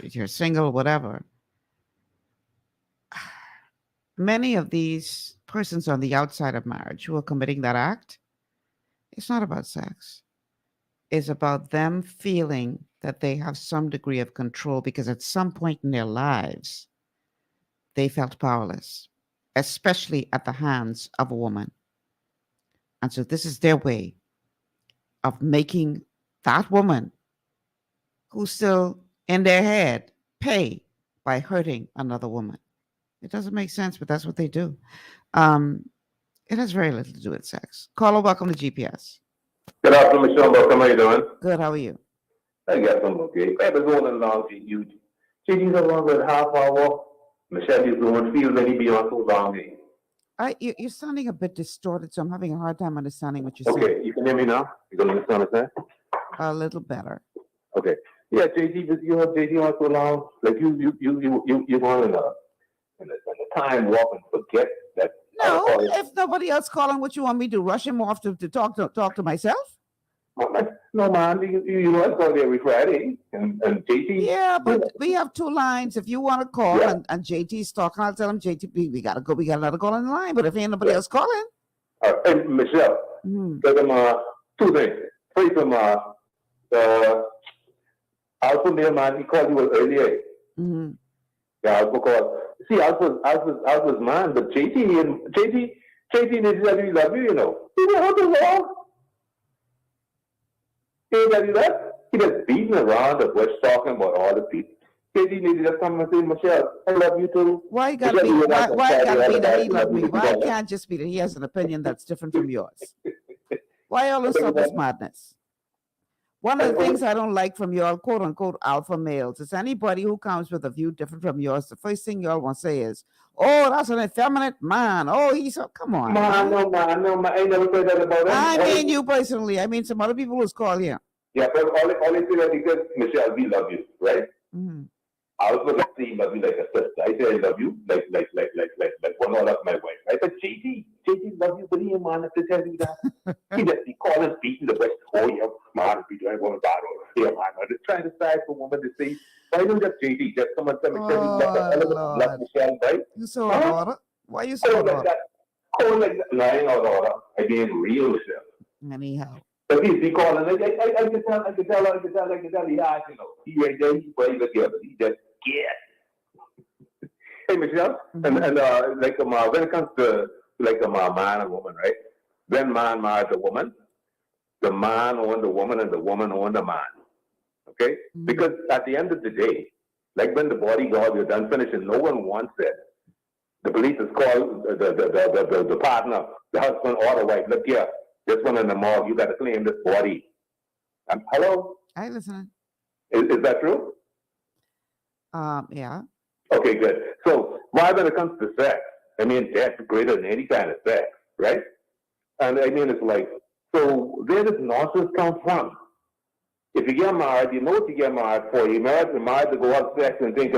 you're single, whatever, many of these persons on the outside of marriage who are committing that act, it's not about sex. It's about them feeling that they have some degree of control because at some point in their lives, they felt powerless, especially at the hands of a woman. And so this is their way of making that woman, who's still in their head, pay by hurting another woman. It doesn't make sense, but that's what they do. It has very little to do with sex. Caller, welcome to GPS. Good afternoon, Michelle. Welcome. How you doing? Good. How are you? I guess I'm okay. I've been going along with you JD's around with half hour. Michelle, you don't feel any beyond too long. You're sounding a bit distorted, so I'm having a hard time understanding what you're saying. Okay, you can hear me now? You can understand what I'm saying? A little better. Okay. Yeah, JD, you have JD on so long. Like you want in the time walk and forget that. No, if nobody else calling, what you want me to rush him off to talk to myself? No, man, you know I call every Friday, and JT. Yeah, but we have two lines. If you want to call and JT's talking, I'll tell him JT, we gotta go. We got another call in the line. But if ain't nobody else calling, and Michelle, tell them two things. First, Alpha Mail man, he called you earlier. Yeah, Alpha called. See, Alpha's man, but JT needs to tell you love you. You know what the law? He tell you that? He just beating around the bush talking about all the people. JT needs to just come and say, Michelle, I love you too. Why you gotta be? Why gotta be that he love me? Why can't just be that he has an opinion that's different from yours? Why all this stuff is madness? One of the things I don't like from your quote unquote alpha males is anybody who comes with a view different from yours, the first thing y'all want to say is, oh, that's an effeminate man. Oh, he's so, come on. No, man. I ain't never said that about him. I mean you personally. I mean some other people who's called here. Yeah, but all I say that because Michelle, we love you, right? I was gonna say love you like a sister. I say I love you like one all of my wife. I said JT love you, but he ain't man to tell you that. He just be calling, beating the breast. Oh yeah, man, be doing one bad or yeah, man. I'm just trying to decide for woman to say, why don't just JT just come and tell me love Michelle, right? You so out of order? Why you so out of order? Like that, lying out of order. I being real, Michelle. Anyhow. But he's be calling. I can tell. He has, you know. He right there. He's ready together. He just Hey Michelle, and when it comes to like a man and woman, right? When man marries a woman, the man owns the woman and the woman owns the man. Okay? Because at the end of the day, like when the bodyguard you're done finishing, no one wants it. The police is called the partner, the husband or the wife. Look here, this one in the morgue, you got to claim this body. Hello? I listen. Is that true? Yeah. Okay, good. So why when it comes to sex, I mean, that's greater than any kind of sex, right? And I mean, it's like, so where does nonsense come from? If you get married, you know what you get married for. You're married to go have sex and things.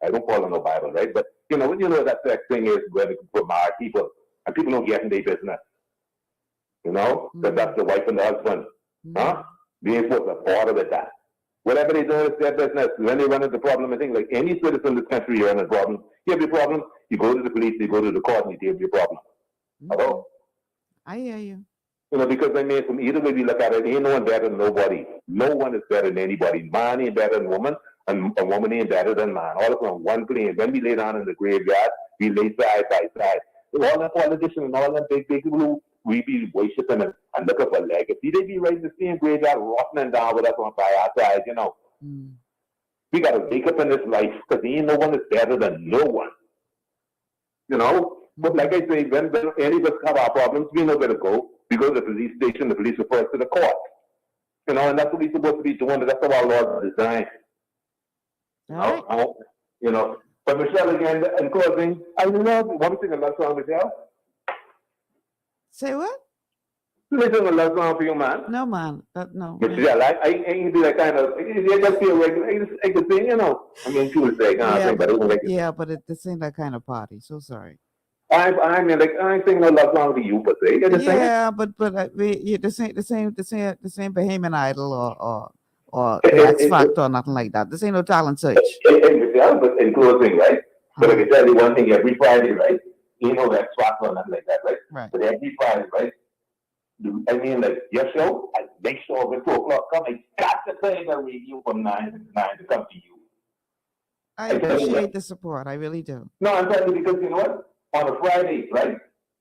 I don't call it no Bible, right? But you know that sex thing is where for married people, and people don't get in their business. You know, that's the wife and the husband, huh? Being supposed to part of it, that. Whatever they do is their business. When they run into problem and things, like any citizen in this country, you're in a problem. You have your problem, you go to the police, you go to the court, and you have your problem. Hello? I hear you. You know, because I mean, from either way we look at it, ain't no one better than nobody. No one is better than anybody. Man ain't better than woman, and a woman ain't better than man. All of them on one plane. When we lay down in the graveyard, we lay side by side. All the politicians and all them big people who we be worshiping and looking for legacy, they be right in the same graveyard, rotting down with us on by our side, you know. We got to wake up in this life because ain't no one is better than no one. You know? But like I say, when any of us have our problems, we know where to go. We go to the police station, the police refer us to the court. You know, and that's what we're supposed to be doing. That's how our laws are designed. You know. But Michelle, again, in closing, I love you. Want me to sing a love song, Michelle? Say what? Listen a love song for you, man. No, man. No. Michelle, I ain't be that kind of. I just feel regular. I can sing, you know. I mean, people say, but this ain't that kind of party. So sorry. I mean, like I ain't singing no love song to you, but say. Yeah, but this ain't the same Bahamian Idol or X Factor or nothing like that. This ain't no talent search. Michelle, but in closing, right? But I can tell you one thing: every Friday, right? You know X Factor or nothing like that, right? Right. But every Friday, right? I mean, like your show, I make sure when 2 o'clock come, I got to play the review from 9 to come to you. I appreciate the support. I really do. No, I'm telling you because you know what? On a Friday, right?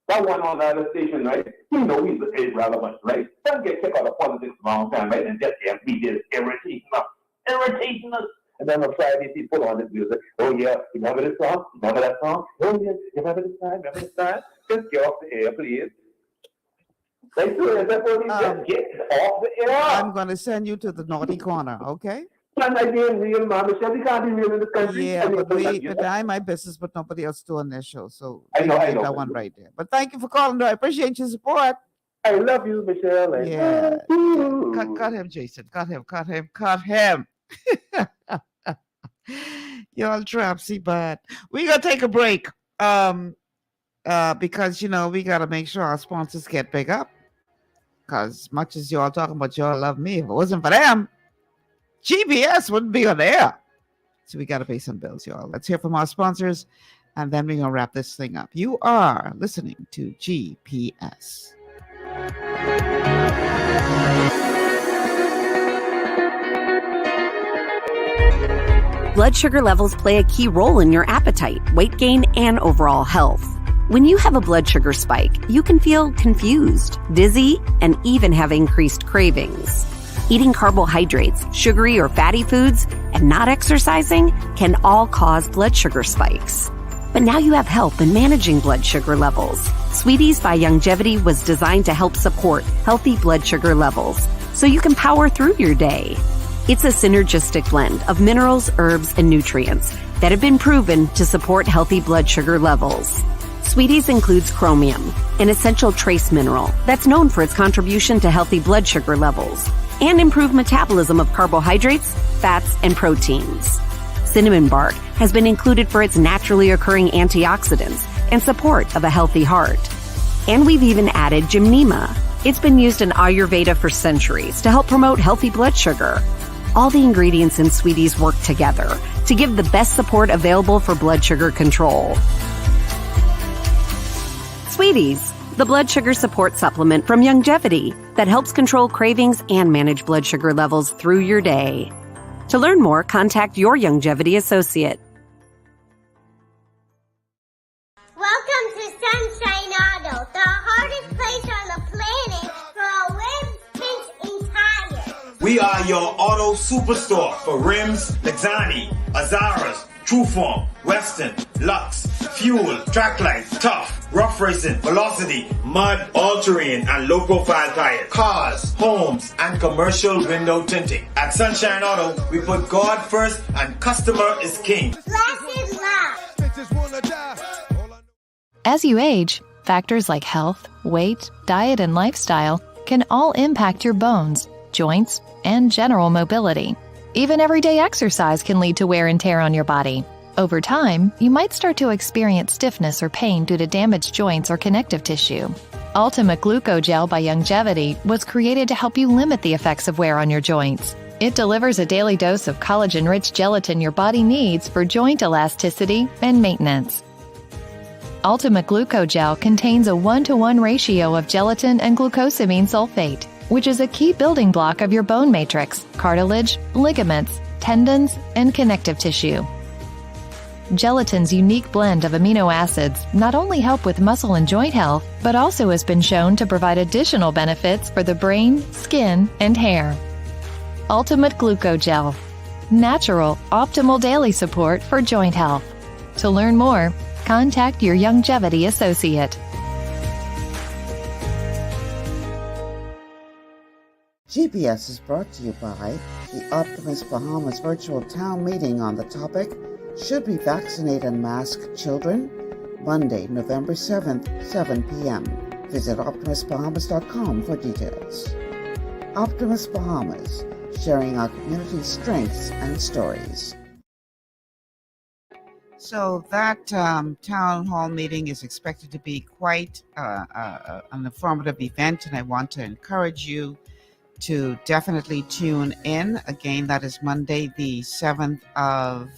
That one on the other station, right? You know he's irrelevant, right? Doesn't get kicked out of politics a long time, right? And just be just irritating us. And then on Fridays he put on this music. Oh yeah, remember this song? Remember that song? Oh yeah, remember this time? Just get off the air, please. That's what he said. Get off the air. I'm going to send you to the naughty corner, okay? Can I be real, man? Michelle, we can't be real in this country. Yeah, but we, but I my business, but nobody else doing their show. So I know, I leave know. that one right there. But thank you for calling. I appreciate your support. I love you, Michelle. I Yeah. love you. Cut him, Jason. Cut him. Y'all trapsy bad. We gotta take a break. Because we gotta make sure our sponsors get big up. Cause much as y'all talking about y'all love me, if it wasn't for them, GPS wouldn't be on the air. So we gotta pay some bills, y'all. Let's hear from our sponsors, and then we're gonna wrap this thing up. You are listening to GPS. Blood sugar levels play a key role in your appetite, weight gain, and overall health. When you have a blood sugar spike, you can feel confused, dizzy, and even have increased cravings. Eating carbohydrates, sugary or fatty foods, and not exercising can all cause blood sugar spikes. But now you have help in managing blood sugar levels. Sweeties by Youngevity was designed to help support healthy blood sugar levels so you can power through your day. It's a synergistic blend of minerals, herbs, and nutrients that have been proven to support healthy blood sugar levels. Sweeties includes chromium, an essential trace mineral that's known for its contribution to healthy blood sugar levels and improved metabolism of carbohydrates, fats, and proteins. Cinnamon bark has been included for its naturally occurring antioxidants and support of a healthy heart. And we've even added gymnema. It's been used in Ayurveda for centuries to help promote healthy blood sugar. All the ingredients in Sweeties work together to give the best support available for blood sugar control. Sweeties, the blood sugar support supplement from Youngevity that helps control cravings and manage blood sugar levels through your day. To learn more, contact your Youngevity associate. Welcome to Sunshine Auto, the hardest place on the planet for rims, tints, and tires. We are your auto superstore for rims, Lexani, Azaras, Trueform, Western, Lux, Fuel, Track Life, Tough, Rough Racing, Velocity, Mud, All-Terrain, and Low-Profile Tires, cars, homes, and commercial window tinting. At Sunshine Auto, we put God first and customer is king. Blessed love. As you age, factors like health, weight, diet, and lifestyle can all impact your bones, joints, and general mobility. Even everyday exercise can lead to wear and tear on your body. Over time, you might start to experience stiffness or pain due to damaged joints or connective tissue. Ultimate Glucogel by Youngevity was created to help you limit the effects of wear on your joints. It delivers a daily dose of collagen-rich gelatin your body needs for joint elasticity and maintenance. Ultimate Glucogel contains a 1-to-1 ratio of gelatin and glucosamine sulfate, which is a key building block of your bone matrix, cartilage, ligaments, tendons, and connective tissue. Gelatin's unique blend of amino acids not only help with muscle and joint health, but also has been shown to provide additional benefits for the brain, skin, and hair. Ultimate Glucogel. Natural, optimal daily support for joint health. To learn more, contact your Youngevity associate. GPS is brought to you by the Optimus Bahamas virtual town meeting on the topic, Should We Vaccinate and Mask Children? Monday, November 7th, 7 p.m. Visit OptimusBahamas.com for details. Optimus Bahamas, sharing our community's strengths and stories. So that town hall meeting is expected to be quite an informative event, and I want to encourage you to definitely tune in. Again, that is Monday, the 7th of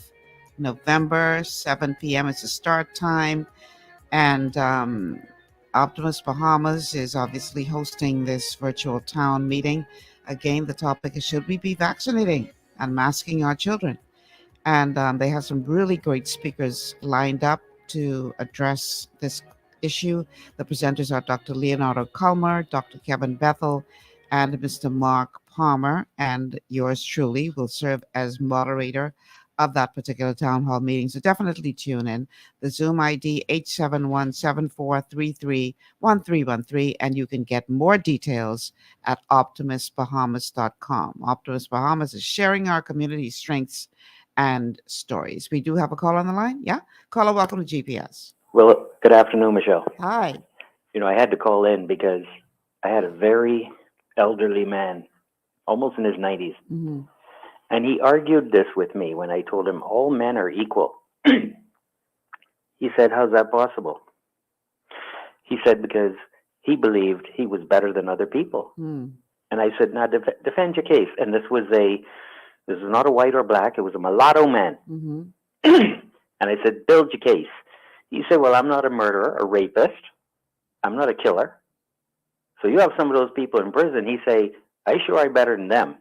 November, 7 p.m. is the start time. And Optimus Bahamas is obviously hosting this virtual town meeting. Again, the topic is, should we be vaccinating and masking our children? And they have some really great speakers lined up to address this issue. The presenters are Dr. Leonardo Culmer, Dr. Kevin Bethel, and Mr. Mark Palmer. And yours truly will serve as moderator of that particular town hall meeting. So definitely tune in. The Zoom ID 871-7433-1313, and you can get more details at optimusbahamas.com. Optimus Bahamas is sharing our community strengths and stories. We do have a call on the line. Yeah, caller, welcome to GPS. Well, good afternoon, Michelle. Hi. You know, I had to call in because I had a very elderly man, almost in his 90s, Mm-hmm. and he argued this with me when I told him all men are equal. He said, "How's that possible?" He said, because he believed he was better than other people. Mm. And I said, "Now defend your case." And this was not a white or black, it was a mulatto man. Mm-hmm. And I said, "Build your case." He said, "Well, I'm not a murderer, a rapist. I'm not a killer. So you have some of those people in prison." He say, "I sure I'm better than them."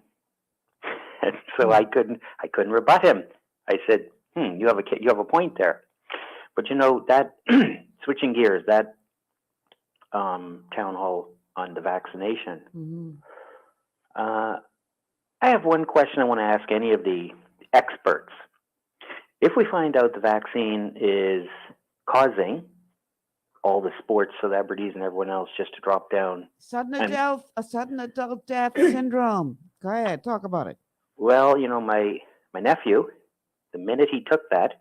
And so I couldn't rebut him. I said, you have a point there. But you know, that switching gears, that town hall on the vaccination. Mm-hmm. I have one question I want to ask any of the experts. If we find out the vaccine is causing all the sports celebrities and everyone else just to drop down. Sudden adult death syndrome. Go ahead, talk about it. Well, you know, my nephew, the minute he took that,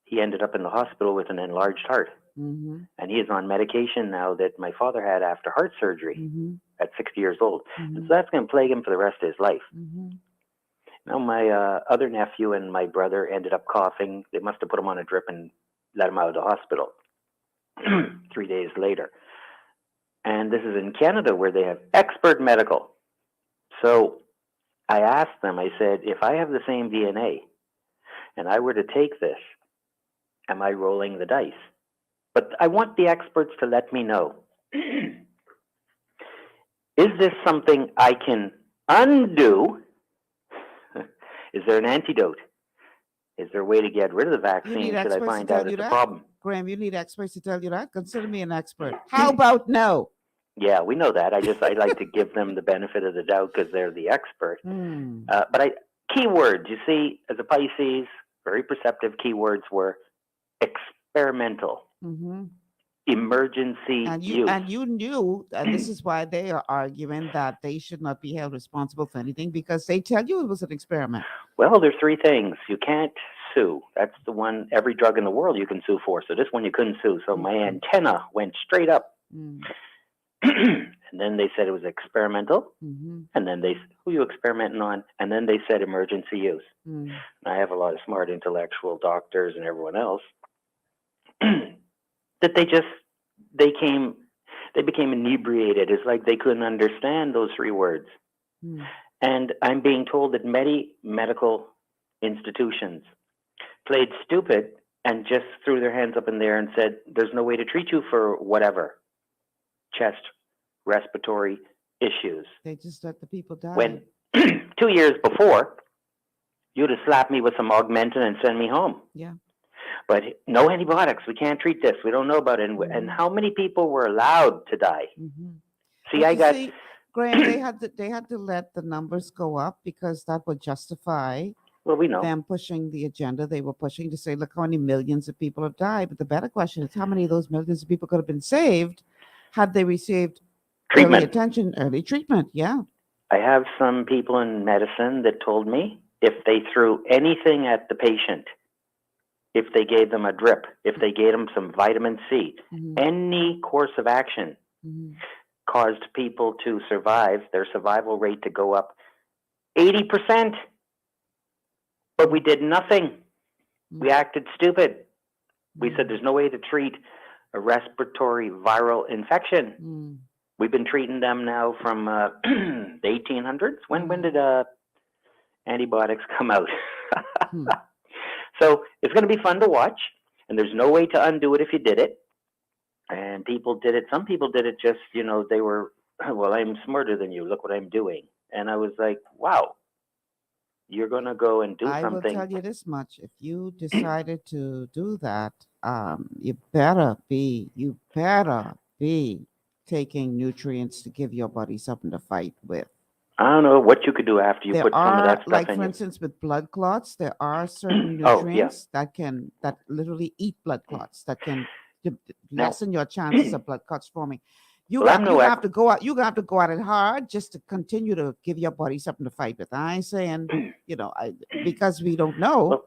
he ended up in the hospital with an enlarged heart. Mm-hmm. And he is on medication now that my father had after heart surgery Mm-hmm. at 60 years old. Mm-hmm. And so that's going to plague him for the rest of his life. Mm-hmm. Now, my other nephew and my brother ended up coughing. They must have put him on a drip and let him out of the hospital 3 days later. And this is in Canada where they have expert medical. So I asked them, I said, if I have the same DNA and I were to take this, am I rolling the dice? But I want the experts to let me know. Is this something I can undo? Is there an antidote? Is there a way to get rid of the vaccine should I find out it's a problem? Graham, you need experts to tell you that. Consider me an expert. How about no? Yeah, we know that. I like to give them the benefit of the doubt because they're the expert. Mm. But keywords, you see, as a Pisces, very perceptive keywords were experimental, Mm-hmm. emergency use. And you knew, and this is why they are arguing that they should not be held responsible for anything because they tell you it was an experiment. Well, there's three things. You can't sue. That's the one, every drug in the world you can sue for. So this one you couldn't sue. So my antenna went straight up. Mm. And then they said it was experimental. Mm-hmm. And then who you experimenting on? And then they said emergency use. Mm. I have a lot of smart intellectual doctors and everyone else that they became inebriated. It's like they couldn't understand those three words. Mm. And I'm being told that many medical institutions played stupid and just threw their hands up in the air and said, there's no way to treat you for whatever, chest, respiratory issues. They just let the people die. When 2 years before, you'd have slapped me with some Augmentin and sent me home. Yeah. But no antibiotics. We can't treat this. We don't know about it. And how many people were allowed to die? Mm-hmm. See, Graham, they had to let the numbers go up because that would justify we know them pushing the agenda they were pushing to say, look how many millions of people have died. But the better question is how many of those millions of people could have been saved had they received treatment. Early attention, early treatment. Yeah. I have some people in medicine that told me if they threw anything at the patient, if they gave them a drip, if they gave them some vitamin C, any course of action caused people to survive, their survival rate to go up 80%. But we did nothing. We acted stupid. We said there's no way to treat a respiratory viral infection. We've been treating them now from the 1800s. When did antibiotics come out? So it's going to be fun to watch, and there's no way to undo it if you did it. And people did it. Some people did it just, they were, well, I'm smarter than you. Look what I'm doing. And I was like, wow, you're going to go and do something. I will tell you this much. If you decided to do that, you better be taking nutrients to give your body something to fight with. I don't know what you could do after you There put some of are, that stuff like in for you. instance, with blood clots, there are certain Oh, yeah. nutrients that literally eat blood clots that can Now- lessen your chances of blood clots forming. You Well, I'm got no you ex- have to go out. You have to go at it hard just to continue to give your body something to fight with. I ain't saying because we don't know.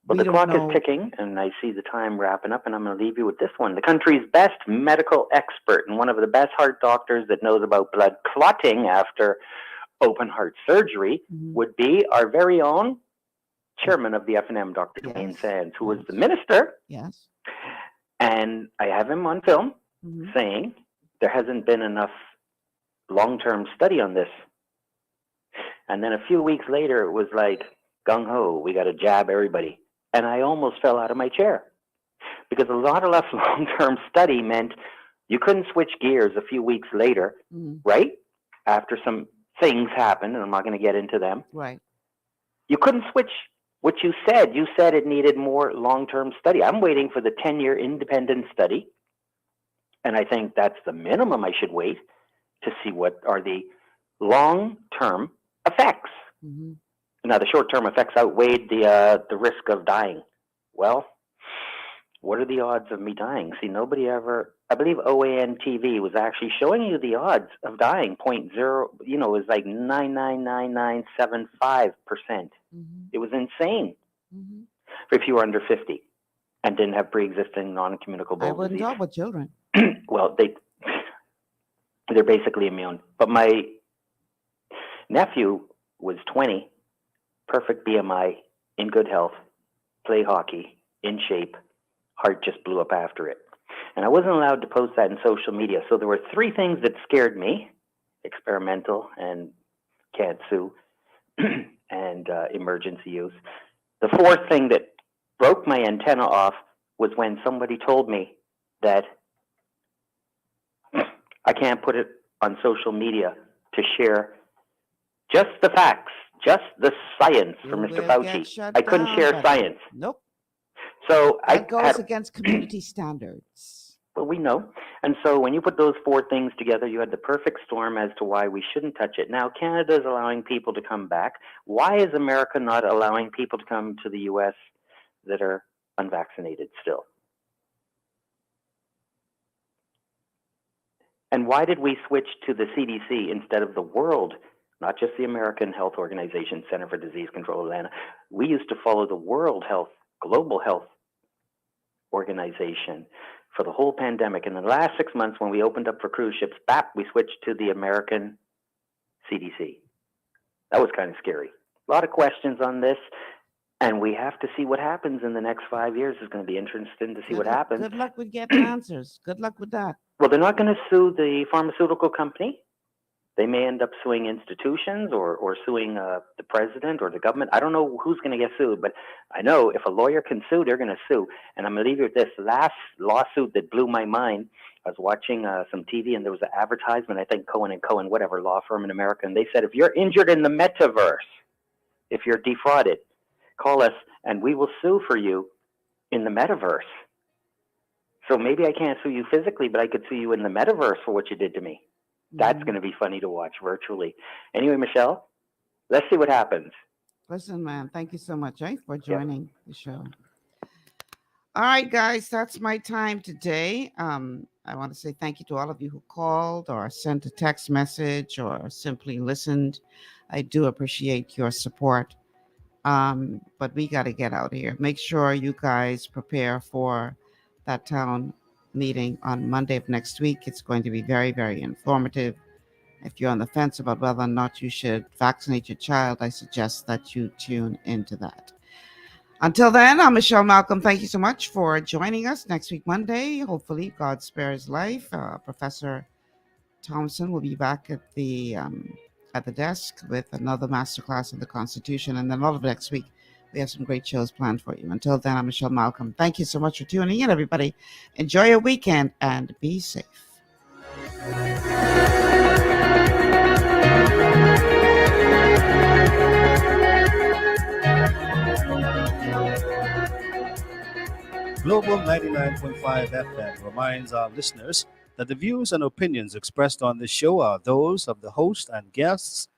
Well, we the don't clock know. is ticking, and I see the time wrapping up, and I'm going to leave you with this one. The country's best medical expert and one of the best heart doctors that knows about blood clotting after open heart surgery would be our very own chairman of the FNM, Dr. Dwayne Sands, who was the minister. Yes. And I have him on film saying there hasn't been enough long-term study on this. And then a few weeks later, it was like, gung-ho, we got to jab everybody. And I almost fell out of my chair because a lot of less long-term study meant you couldn't switch gears a few weeks later, right? After some things happened, and I'm not going to get into them. Right. You couldn't switch what you said. You said it needed more long-term study. I'm waiting for the 10-year independent study, and I think that's the minimum I should wait to see what are the long-term effects. Now, the short-term effects outweighed the risk of dying. Well, what are the odds of me dying? See, nobody ever, I believe OAN TV was actually showing you the odds of dying, 0.0, it was like 9.99975%. It was insane if you were under 50 and didn't have pre-existing non-communicable I wouldn't disease. talk with children. Well, they're basically immune. But my nephew was 20, perfect BMI, in good health, play hockey, in shape, heart just blew up after it. And I wasn't allowed to post that in social media. So there were three things that scared me: experimental and can't sue, and emergency use. The fourth thing that broke my antenna off was when somebody told me that I can't put it on social media to share just the facts, just the science for Mr. Fauci. I couldn't share science. Nope. So That goes against community standards. Well, we know. And so when you put those four things together, you had the perfect storm as to why we shouldn't touch it. Now, Canada is allowing people to come back. Why is America not allowing people to come to the U.S. that are unvaccinated still? And why did we switch to the CDC instead of the world, not just the American Health Organization, Center for Disease Control, Atlanta? We used to follow the World Health, Global Health Organization for the whole pandemic. In the last 6 months, when we opened up for cruise ships, we switched to the American CDC. That was kind of scary. A lot of questions on this, and we have to see what happens in the next 5 years. It's going to be interesting to see what happens. Good luck with getting answers. Good luck with that. Well, they're not going to sue the pharmaceutical company. They may end up suing institutions or suing the president or the government. I don't know who's going to get sued, but I know if a lawyer can sue, they're going to sue. And I'm going to leave you with this last lawsuit that blew my mind. I was watching some TV, and there was an advertisement, I think Cohen & Cohen, whatever, law firm in America, and they said, if you're injured in the metaverse, if you're defrauded, call us, and we will sue for you in the metaverse. So maybe I can't sue you physically, but I could sue you in the metaverse for what you did to me. That's going to be funny to watch virtually. Anyway, Michelle, let's see what happens. Listen, man, thank you so much for joining the show. All right, guys, that's my time today. I want to say thank you to all of you who called or sent a text message or simply listened. I do appreciate your support. But we got to get out here. Make sure you guys prepare for that town meeting on Monday of next week. It's going to be very, very informative. If you're on the fence about whether or not you should vaccinate your child, I suggest that you tune into that. Until then, I'm Michelle Malcolm. Thank you so much for joining us next week, Monday. Hopefully, God spares life. Professor Thompson will be back at the desk with another masterclass of the Constitution. And then all of next week, we have some great shows planned for you. Until then, I'm Michelle Malcolm. Thank you so much for tuning in, everybody. Enjoy your weekend and be safe. Global 99.5 FM reminds our listeners that the views and opinions expressed on this show are those of the host and guests